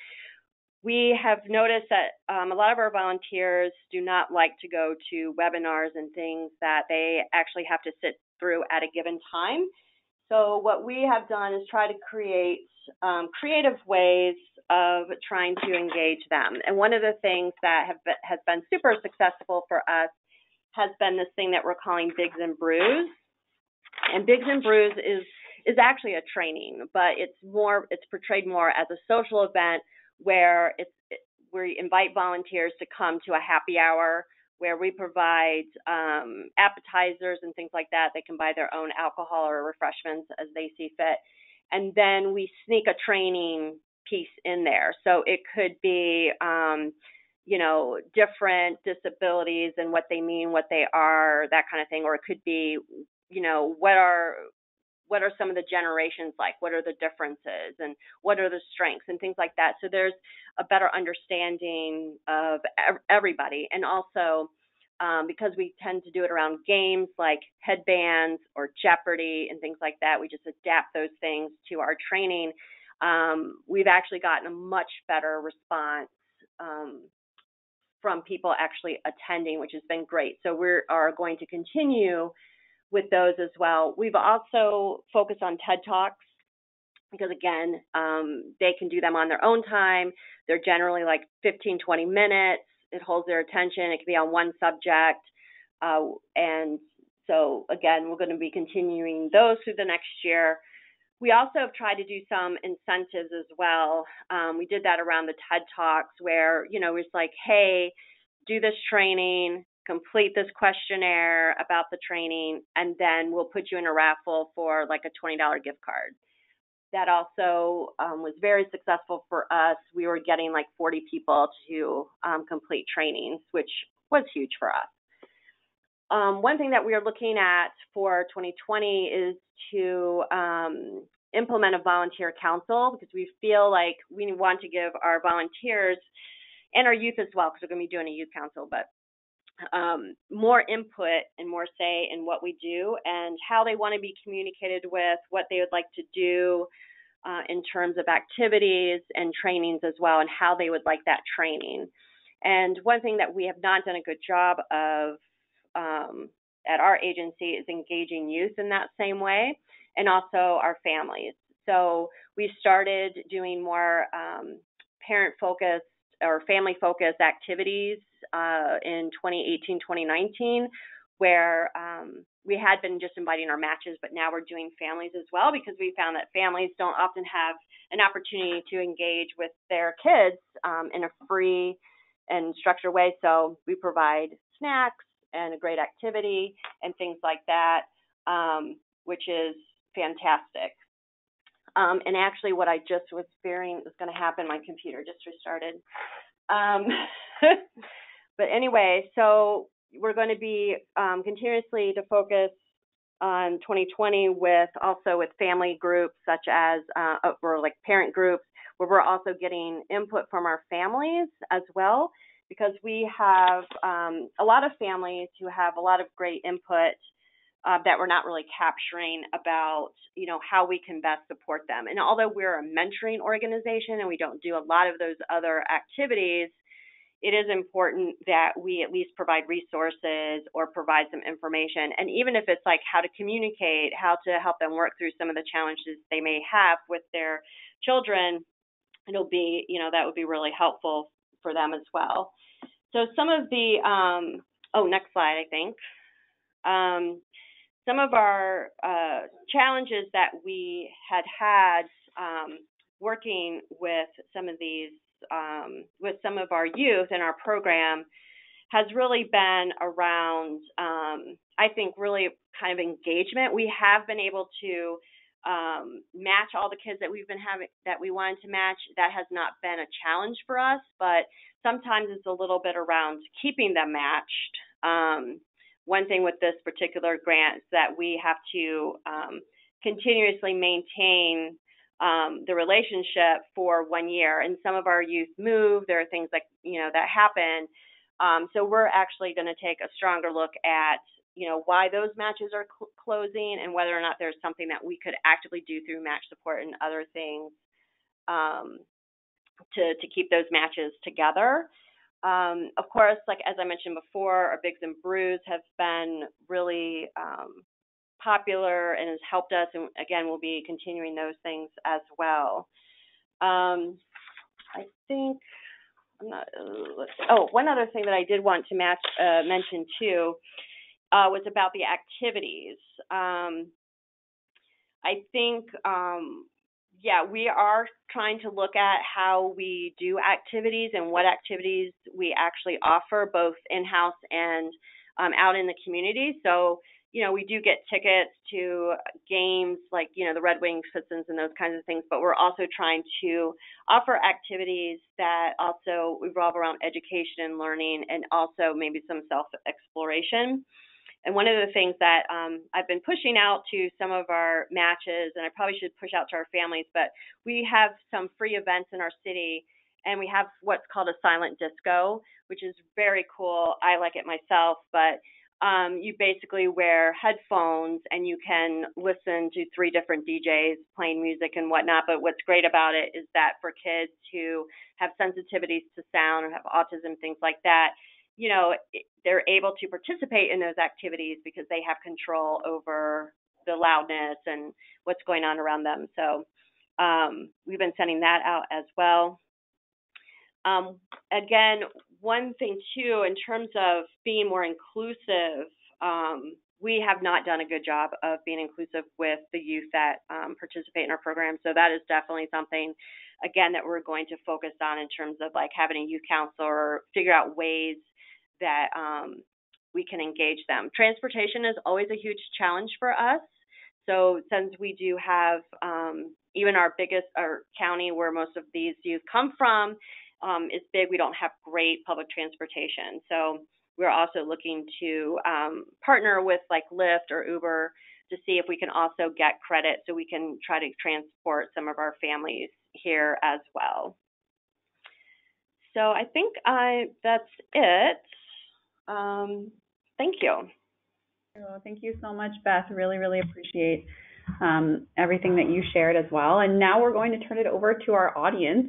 We have noticed that a lot of our volunteers do not like to go to webinars and things that they actually have to sit through at a given time. So what we have done is try to create creative ways of trying to engage them. And one of the things that has been super successful for us has been this thing that we're calling Bigs and Brews. And Bigs and Brews is actually a training, but it's portrayed more as a social event where we invite volunteers to come to a happy hour where we provide appetizers and things like that. They can buy their own alcohol or refreshments as they see fit. And then we sneak a training piece in there. So it could be, different disabilities and what they mean, what they are, that kind of thing. Or it could be, what are some of the generations like? What are the differences and what are the strengths and things like that? So there's a better understanding of everybody. And also, because we tend to do it around games like headbands or Jeopardy and things like that, we just adapt those things to our training. We've actually gotten a much better response from people actually attending, which has been great. So we are going to continue with those as well. We've also focused on TED Talks because, again, they can do them on their own time. They're generally like 15, 20 minutes. It holds their attention. It can be on one subject. And so, again, we're going to be continuing those through the next year. We also have tried to do some incentives as well. We did that around the TED Talks where, it's like, hey, do this training, complete this questionnaire about the training, and then we'll put you in a raffle for like a $20 gift card. That also was very successful for us. We were getting like 40 people to complete trainings, which was huge for us. One thing that we are looking at for 2020 is to implement a volunteer council, because we feel like we want to give our volunteers and our youth as well, because we're going to be doing a youth council, but more input and more say in what we do and how they want to be communicated with, what they would like to do in terms of activities and trainings as well, and how they would like that training. And one thing that we have not done a good job of at our agency is engaging youth in that same way, and also our families. So we started doing more parent-focused or family-focused activities in 2018, 2019, where we had been just inviting our matches, but now we're doing families as well, because we found that families don't often have an opportunity to engage with their kids in a free and structured way. So we provide snacks and a great activity and things like that, which is fantastic. And actually what I just was fearing was going to happen, my computer just restarted. But anyway, so we're going to be continuously to focus on 2020 with family groups, such as or like parent groups, where we're also getting input from our families as well, because we have a lot of families who have a lot of great input that we're not really capturing about, how we can best support them. And although we're a mentoring organization and we don't do a lot of those other activities, it is important that we at least provide resources or provide some information. And even if it's like how to communicate, how to help them work through some of the challenges they may have with their children, it'll be, that would be really helpful for them as well. So some of the, next slide, I think. Some of our challenges that we had working with some of these, with some of our youth in our program has really been around, I think, really kind of engagement. We have been able to match all the kids that we've been having, that we wanted to match. That has not been a challenge for us, but sometimes it's a little bit around keeping them matched. One thing with this particular grant is that we have to continuously maintain the relationship for 1 year, and some of our youth move. There are things like, that happen. So we're actually going to take a stronger look at, why those matches are closing, and whether or not there's something that we could actively do through match support and other things to keep those matches together. Of course, like as I mentioned before, our Bigs and Brews have been really popular and has helped us, and again, we'll be continuing those things as well. I think one other thing that I did want to mention too was about the activities. I think we are trying to look at how we do activities and what activities we actually offer, both in-house and out in the community. So we do get tickets to games like, the Red Wings, Pistons, and those kinds of things, but we're also trying to offer activities that also revolve around education and learning, and also maybe some self-exploration. And one of the things that I've been pushing out to some of our matches, and I probably should push out to our families, but we have some free events in our city, and we have what's called a silent disco, which is very cool. I like it myself, but you basically wear headphones and you can listen to 3 different DJs playing music and whatnot. But what's great about it is that for kids who have sensitivities to sound or have autism, things like that, they're able to participate in those activities because they have control over the loudness and what's going on around them. So we've been sending that out as well. Again, one thing too, in terms of being more inclusive, we have not done a good job of being inclusive with the youth that participate in our program. So that is definitely something, again, that we're going to focus on in terms of like having a youth counselor or figure out ways that we can engage them. Transportation is always a huge challenge for us. So since we do have even our county where most of these youth come from is big, we don't have great public transportation. So we're also looking to partner with like Lyft or Uber to see if we can also get credit so we can try to transport some of our families here as well. So I think that's it. Thank you. Well, thank you so much, Beth. Really, really appreciate everything that you shared as well. And now we're going to turn it over to our audience.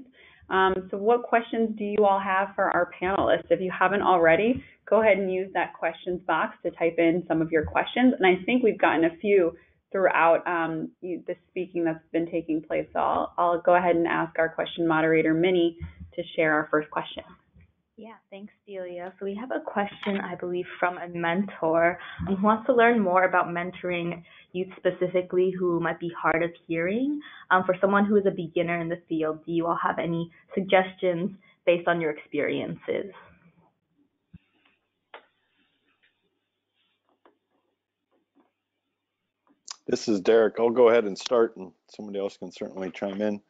So what questions do you all have for our panelists? If you haven't already, go ahead and use that questions box to type in some of your questions. And I think we've gotten a few throughout the speaking that's been taking place. So I'll go ahead and ask our question moderator, Minnie, to share our first question. Yeah, thanks, Delia. So we have a question, I believe, from a mentor who wants to learn more about mentoring youth specifically who might be hard of hearing. For someone who is a beginner in the field, do you all have any suggestions based on your experiences? This is Derek. I'll go ahead and start, and somebody else can certainly chime in.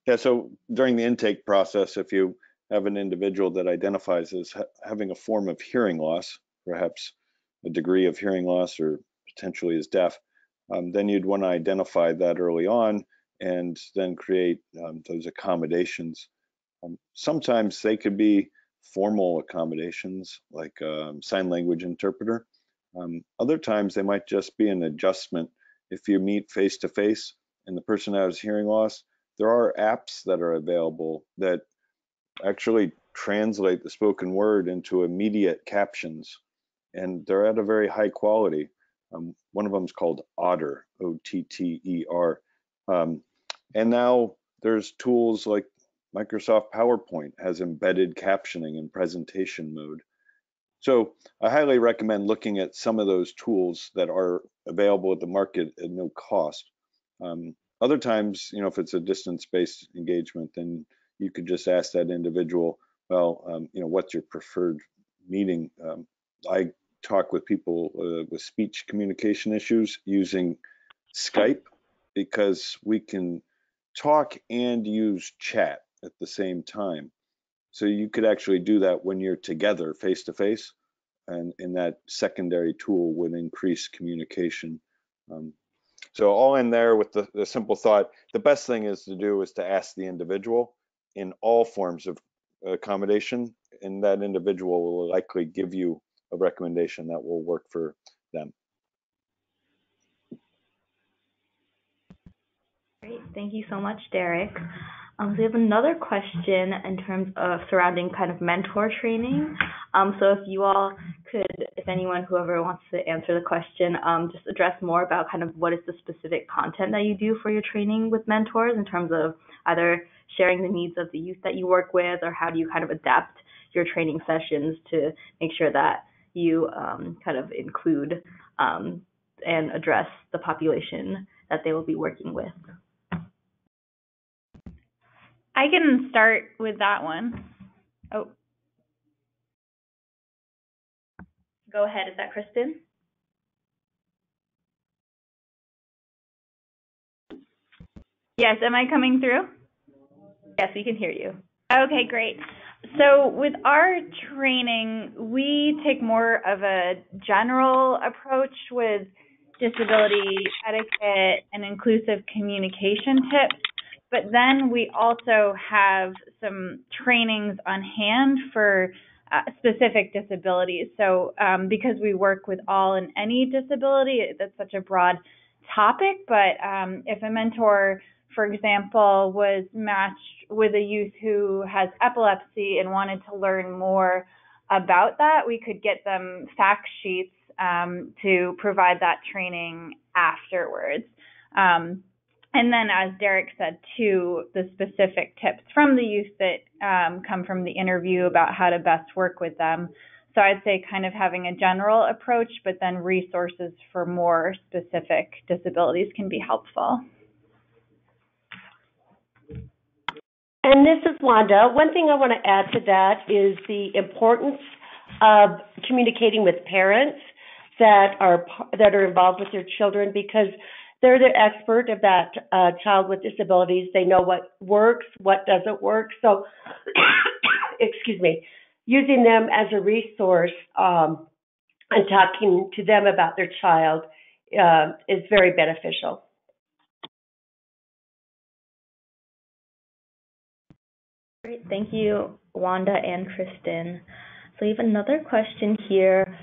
Yeah, so during the intake process, if you have an individual that identifies as having a form of hearing loss, perhaps a degree of hearing loss or potentially is deaf, then you'd want to identify that early on and then create those accommodations. Sometimes they could be formal accommodations like sign language interpreter. Other times they might just be an adjustment. If you meet face to face and the person has hearing loss, there are apps that are available that actually translate the spoken word into immediate captions, and they're at a very high quality. One of them is called Otter, O-T-T-E-R. And now there's tools like Microsoft PowerPoint has embedded captioning in presentation mode. So I highly recommend looking at some of those tools that are available at the market at no cost. Other times, if it's a distance-based engagement, then you could just ask that individual, well, what's your preferred meeting? I talk with people with speech communication issues using Skype because we can talk and use chat at the same time. So you could actually do that when you're together face to face, and that secondary tool would increase communication. So all in there with the simple thought, the best thing is to ask the individual in all forms of accommodation, and that individual will likely give you a recommendation that will work for them. Great, thank you so much, Derek. So we have another question in terms of surrounding kind of mentor training. So if you all could, if anyone, whoever wants to answer the question, just address more about kind of what is the specific content that you do for your training with mentors in terms of either sharing the needs of the youth that you work with, or how do you kind of adapt your training sessions to make sure that you kind of include and address the population that they will be working with. I can start with that one. Oh. Go ahead, is that Kristin? Yes, am I coming through? Yes, we can hear you. Okay, great. So with our training, we take more of a general approach with disability etiquette and inclusive communication tips. But then we also have some trainings on hand for specific disabilities. So because we work with all and any disability, that's such a broad topic. But if a mentor, for example, was matched with a youth who has epilepsy and wanted to learn more about that, we could get them fact sheets to provide that training afterwards. And then, as Derek said, too, the specific tips from the youth that come from the interview about how to best work with them. So I'd say kind of having a general approach, but then resources for more specific disabilities can be helpful. And this is Wanda. One thing I want to add to that is the importance of communicating with parents that are involved with their children, because they're the expert of that child with disabilities. They know what works, what doesn't work. So, excuse me, using them as a resource and talking to them about their child is very beneficial. Great, thank you, Wanda and Kristin. So we have another question here.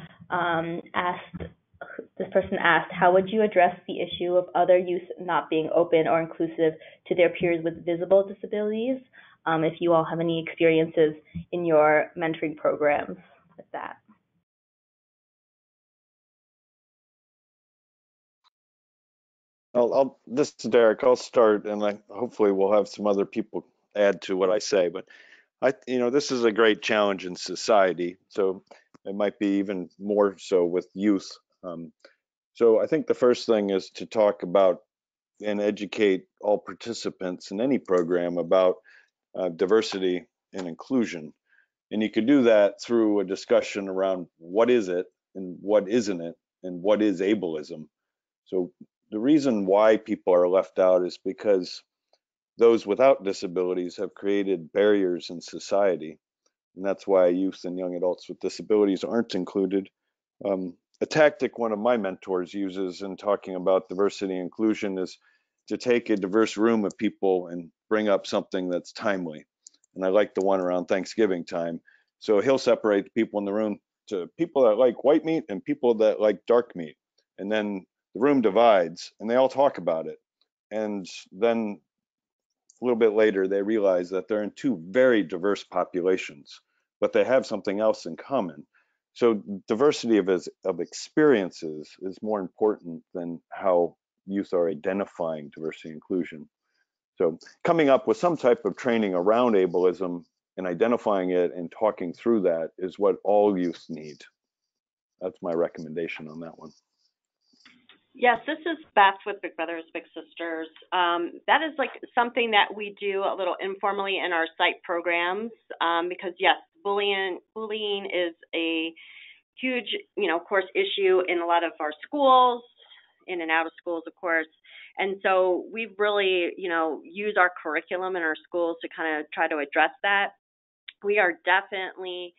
This person asked, how would you address the issue of other youth not being open or inclusive to their peers with visible disabilities? If you all have any experiences in your mentoring programs with that. This is Derek. I'll start, and hopefully we'll have some other people add to what I say. But this is a great challenge in society, so it might be even more so with youth. So I think the first thing is to talk about and educate all participants in any program about diversity and inclusion. And you could do that through a discussion around what is it and what isn't it, and what is ableism. So the reason why people are left out is because those without disabilities have created barriers in society. And that's why youth and young adults with disabilities aren't included. A tactic one of my mentors uses in talking about diversity and inclusion is to take a diverse room of people and bring up something that's timely. And I like the one around Thanksgiving time. So he'll separate the people in the room to people that like white meat and people that like dark meat. And then the room divides and they all talk about it. And then a little bit later, they realize that they're in two very diverse populations, but they have something else in common. So diversity of experiences is more important than how youth are identifying diversity and inclusion. So coming up with some type of training around ableism and identifying it and talking through that is what all youth need. That's my recommendation on that one. Yes, this is Beth with Big Brothers Big Sisters. That is like something that we do a little informally in our site programs because yes, bullying is a huge, of course, issue in a lot of our schools, in and out of schools, of course. And so we've really, used our curriculum in our schools to kind of try to address that. We are definitely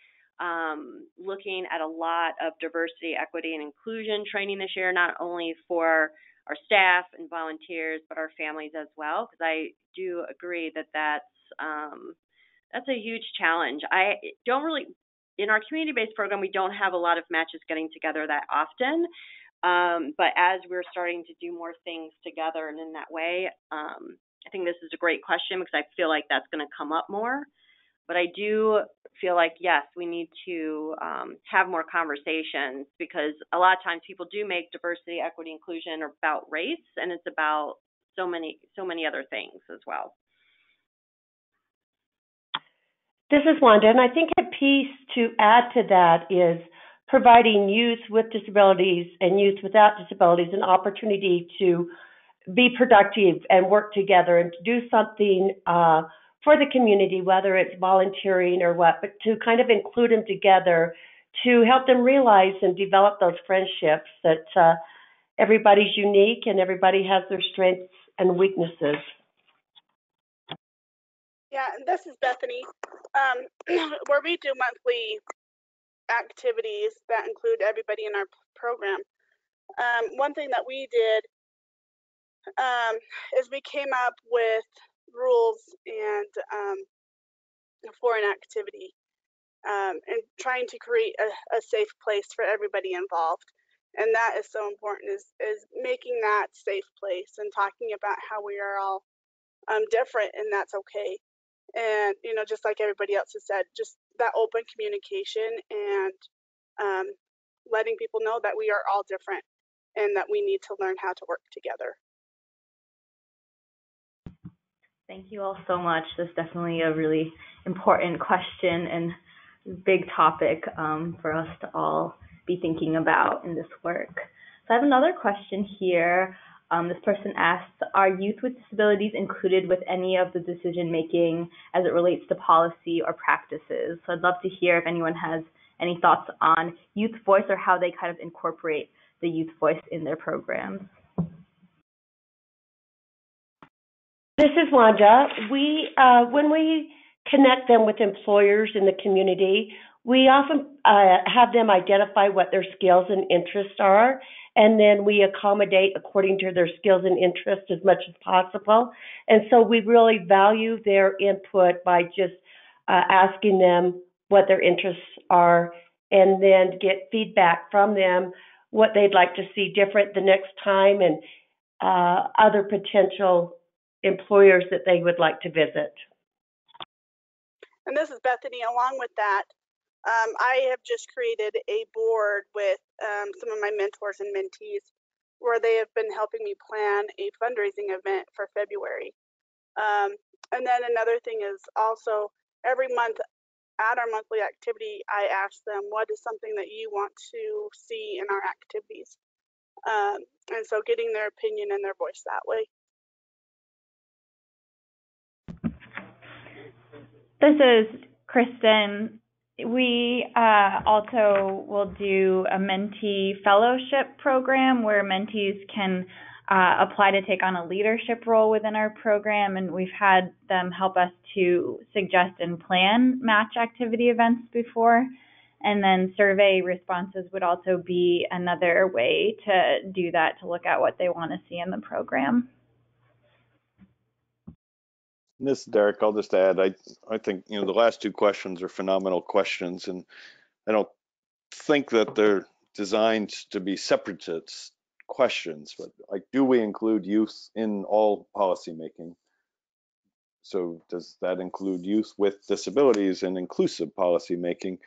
looking at a lot of diversity, equity, and inclusion training this year, not only for our staff and volunteers, but our families as well, because I do agree that that's a huge challenge. I don't really, in our community-based program, we don't have a lot of matches getting together that often, but as we're starting to do more things together and in that way, I think this is a great question because I feel like that's going to come up more. But I do feel like, yes, we need to have more conversations because a lot of times people do make diversity, equity, inclusion about race, and it's about so many other things as well. This is Wanda, and I think a piece to add to that is providing youth with disabilities and youth without disabilities an opportunity to be productive and work together and to do something for the community, whether it's volunteering or what, but to kind of include them together to help them realize and develop those friendships that everybody's unique and everybody has their strengths and weaknesses. Yeah, and this is Bethany, where we do monthly activities that include everybody in our program. One thing that we did is we came up with rules and for an activity and trying to create a safe place for everybody involved. And that is so important, is making that safe place and talking about how we are all different, and that's okay. And, just like everybody else has said, just that open communication and letting people know that we are all different and that we need to learn how to work together. Thank you all so much. This is definitely a really important question and big topic for us to all be thinking about in this work. So I have another question here. This person asks, are youth with disabilities included with any of the decision making as it relates to policy or practices? So I'd love to hear if anyone has any thoughts on youth voice or how they kind of incorporate the youth voice in their programs. This is Wanda. When we connect them with employers in the community, we often have them identify what their skills and interests are, and then we accommodate according to their skills and interests as much as possible. And so we really value their input by just asking them what their interests are, and then get feedback from them what they'd like to see different the next time, and other potential employers that they would like to visit. And this is Bethany. Along with that, I have just created a board with some of my mentors and mentees where they have been helping me plan a fundraising event for February. And then another thing is also every month at our monthly activity, I ask them, what is something that you want to see in our activities? And so getting their opinion and their voice that way. This is Kristin. We also will do a mentee fellowship program where mentees can apply to take on a leadership role within our program, and we've had them help us to suggest and plan match activity events before. And then survey responses would also be another way to do that, to look at what they want to see in the program. This is Derek. I'll just add, I think, the last two questions are phenomenal questions, and I don't think that they're designed to be separatist questions, but like, do we include youth in all policymaking? So does that include youth with disabilities in inclusive policymaking?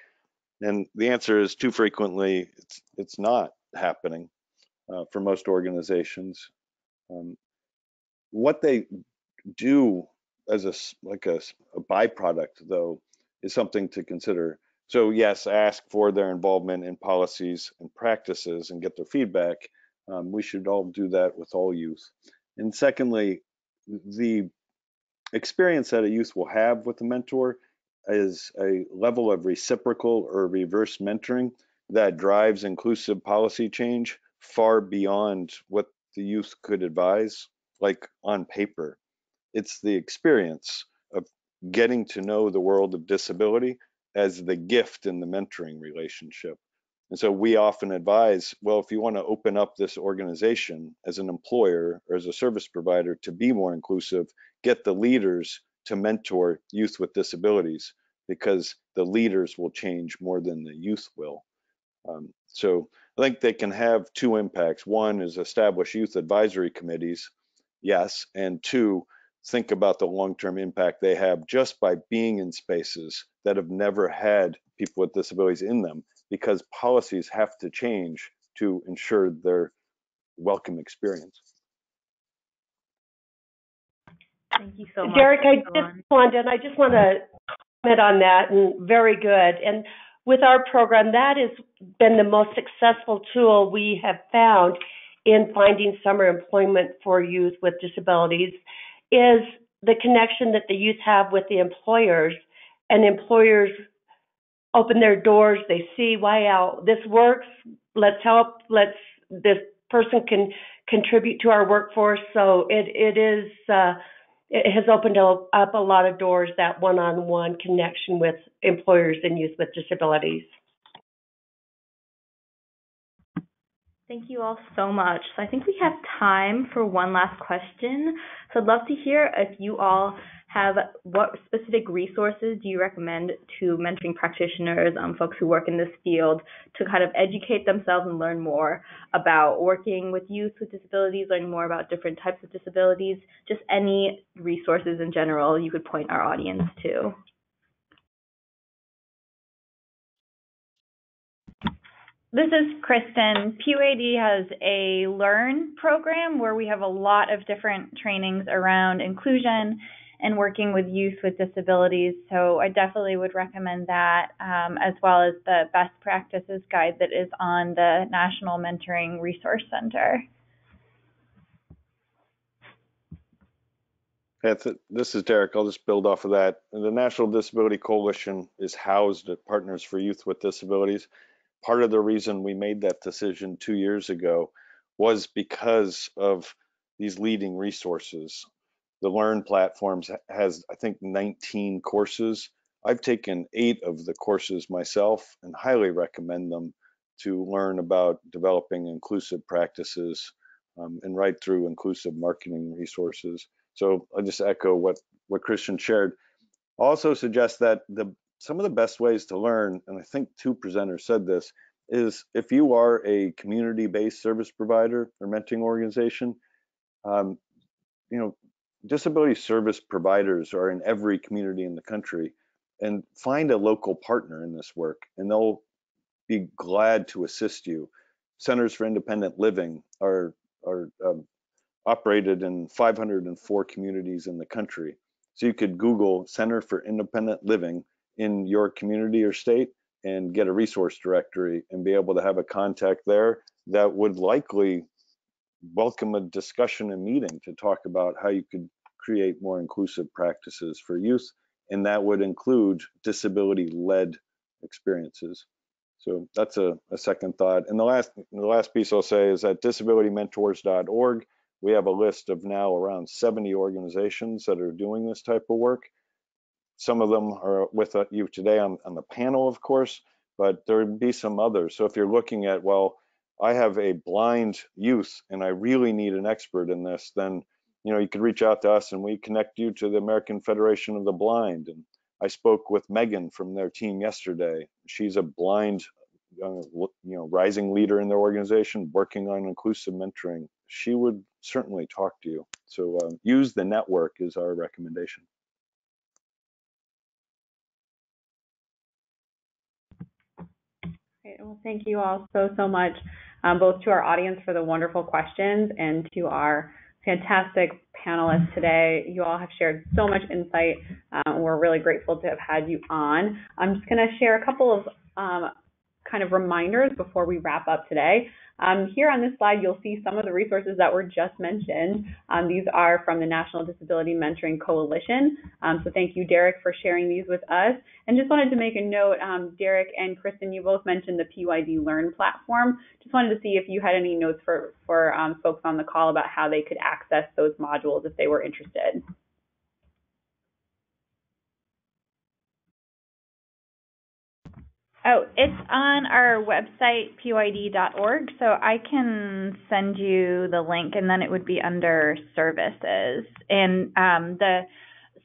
And the answer is too frequently it's not happening for most organizations. What they do as a byproduct, though, is something to consider. So yes, ask for their involvement in policies and practices and get their feedback. We should all do that with all youth. And secondly, the experience that a youth will have with a mentor is a level of reciprocal or reverse mentoring that drives inclusive policy change far beyond what the youth could advise, like on paper. It's the experience of getting to know the world of disability as the gift in the mentoring relationship. And so we often advise, well, if you want to open up this organization as an employer or as a service provider to be more inclusive, get the leaders to mentor youth with disabilities, because the leaders will change more than the youth will. So I think they can have two impacts. One is establish youth advisory committees, yes, and two, think about the long-term impact they have just by being in spaces that have never had people with disabilities in them, because policies have to change to ensure their welcome experience. Thank you so much. Derek, I just want to comment on that, and very good. And with our program, that has been the most successful tool we have found in finding summer employment for youth with disabilities, is the connection that the youth have with the employers, and employers open their doors. They see, wow, this works. Let's help. This person can contribute to our workforce. So it has opened up a lot of doors, that one-on-one connection with employers and youth with disabilities. Thank you all so much. So I think we have time for one last question. So I'd love to hear if you all have, what specific resources do you recommend to mentoring practitioners, folks who work in this field, to kind of educate themselves and learn more about working with youth with disabilities, learning more about different types of disabilities, just any resources in general you could point our audience to? This is Kristin. PUAD has a Learn program where we have a lot of different trainings around inclusion and working with youth with disabilities. So I definitely would recommend that, as well as the best practices guide that is on the National Mentoring Resource Center. This is Derek. I'll just build off of that. The National Disability Coalition is housed at Partners for Youth with Disabilities. Part of the reason we made that decision 2 years ago was because of these leading resources. The Learn platforms has, I think, 19 courses. I've taken 8 of the courses myself and highly recommend them to learn about developing inclusive practices and right through inclusive marketing resources. So I'll just echo what Kristin shared. I'll also suggest that some of the best ways to learn, and I think 2 presenters said this, is if you are a community-based service provider or mentoring organization, disability service providers are in every community in the country, and find a local partner in this work, and they'll be glad to assist you. Centers for Independent Living are operated in 504 communities in the country. So you could Google Center for Independent Living in your community or state and get a resource directory and be able to have a contact there that would likely welcome a discussion and meeting to talk about how you could create more inclusive practices for youth, and that would include disability-led experiences. So that's a second thought. And the last piece I'll say is at disabilitymentors.org, we have a list of now around 70 organizations that are doing this type of work. Some of them are with you today on the panel, of course, but there would be some others. So if you're looking at, well, I have a blind youth and I really need an expert in this, then you could reach out to us and we connect you to the American Federation of the Blind. And I spoke with Megan from their team yesterday. She's a blind, rising leader in their organization, working on inclusive mentoring. She would certainly talk to you. So use the network is our recommendation. Great. Well, thank you all so much, both to our audience for the wonderful questions and to our fantastic panelists today. You all have shared so much insight. We're really grateful to have had you on. I'm just going to share a couple of kind of reminders before we wrap up today. Here on this slide, you'll see some of the resources that were just mentioned. These are from the National Disability Mentoring Coalition. So thank you, Derek, for sharing these with us. And just wanted to make a note, Derek and Kristin, you both mentioned the PYD Learn platform. Just wanted to see if you had any notes for folks on the call about how they could access those modules if they were interested. Oh, it's on our website, pyd.org, so I can send you the link, and then it would be under services. And the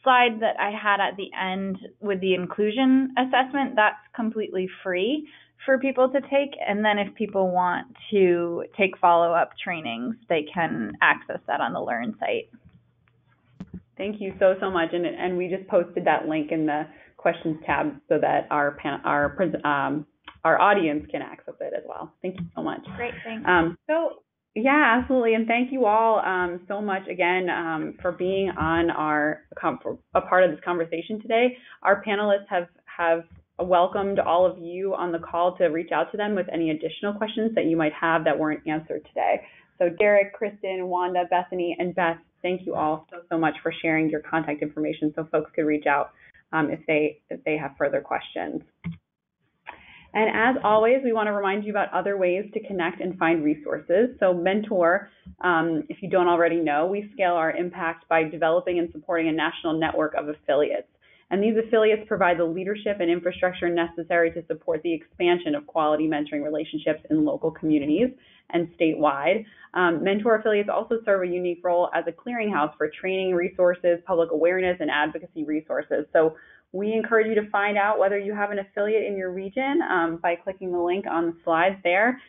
slide that I had at the end with the inclusion assessment, that's completely free for people to take. And then if people want to take follow-up trainings, they can access that on the Learn site. Thank you so much. And we just posted that link in the questions tab so that our audience can access it as well. Thank you so much. Great, thanks. Yeah, absolutely. And thank you all so much again for being on a part of this conversation today. Our panelists have welcomed all of you on the call to reach out to them with any additional questions that you might have that weren't answered today. So Derek, Kristin, Wanda, Bethany, and Beth, thank you all so much for sharing your contact information so folks could reach out if they have further questions. And as always, we want to remind you about other ways to connect and find resources. So Mentor, if you don't already know, we scale our impact by developing and supporting a national network of affiliates. And these affiliates provide the leadership and infrastructure necessary to support the expansion of quality mentoring relationships in local communities and statewide. Mentor affiliates also serve a unique role as a clearinghouse for training resources, public awareness, and advocacy resources. So we encourage you to find out whether you have an affiliate in your region by clicking the link on the slides there.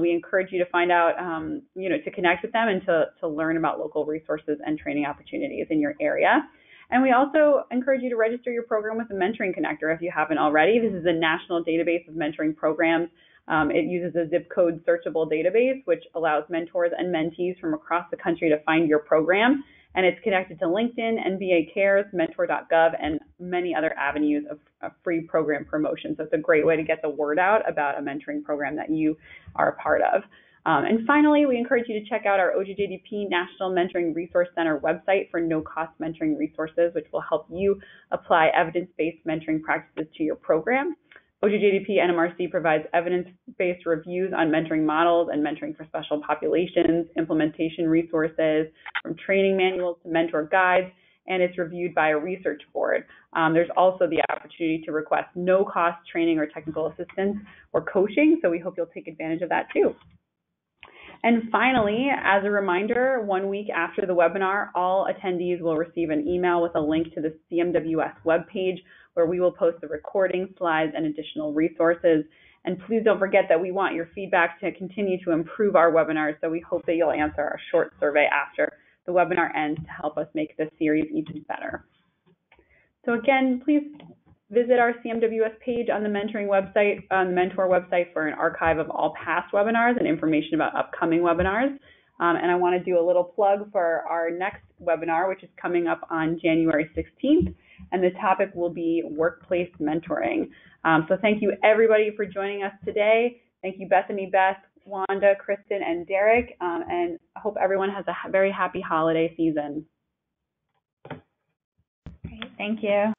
We encourage you to find out, to connect with them and to learn about local resources and training opportunities in your area. And we also encourage you to register your program with the Mentoring Connector if you haven't already. This is a national database of mentoring programs. It uses a zip code searchable database, which allows mentors and mentees from across the country to find your program. And it's connected to LinkedIn, NBA Cares, mentor.gov, and many other avenues of free program promotion. So it's a great way to get the word out about a mentoring program that you are a part of. And finally, we encourage you to check out our OJJDP National Mentoring Resource Center website for no-cost mentoring resources, which will help you apply evidence-based mentoring practices to your program. OJJDP NMRC provides evidence-based reviews on mentoring models and mentoring for special populations, implementation resources, from training manuals to mentor guides, and it's reviewed by a research board. There's also the opportunity to request no-cost training or technical assistance or coaching, so we hope you'll take advantage of that too. And finally, as a reminder, 1 week after the webinar, all attendees will receive an email with a link to the CMWS webpage where we will post the recording, slides, and additional resources. And please don't forget that we want your feedback to continue to improve our webinars, so we hope that you'll answer our short survey after the webinar ends to help us make this series even better. So again, please visit our CMWS page on the mentoring website, on the Mentor website, for an archive of all past webinars and information about upcoming webinars. And I want to do a little plug for our next webinar, which is coming up on January 16th, and the topic will be workplace mentoring. So thank you everybody for joining us today. Thank you Bethany, Beth, Wanda, Kristin, and Derek, and I hope everyone has a very happy holiday season. Great, thank you.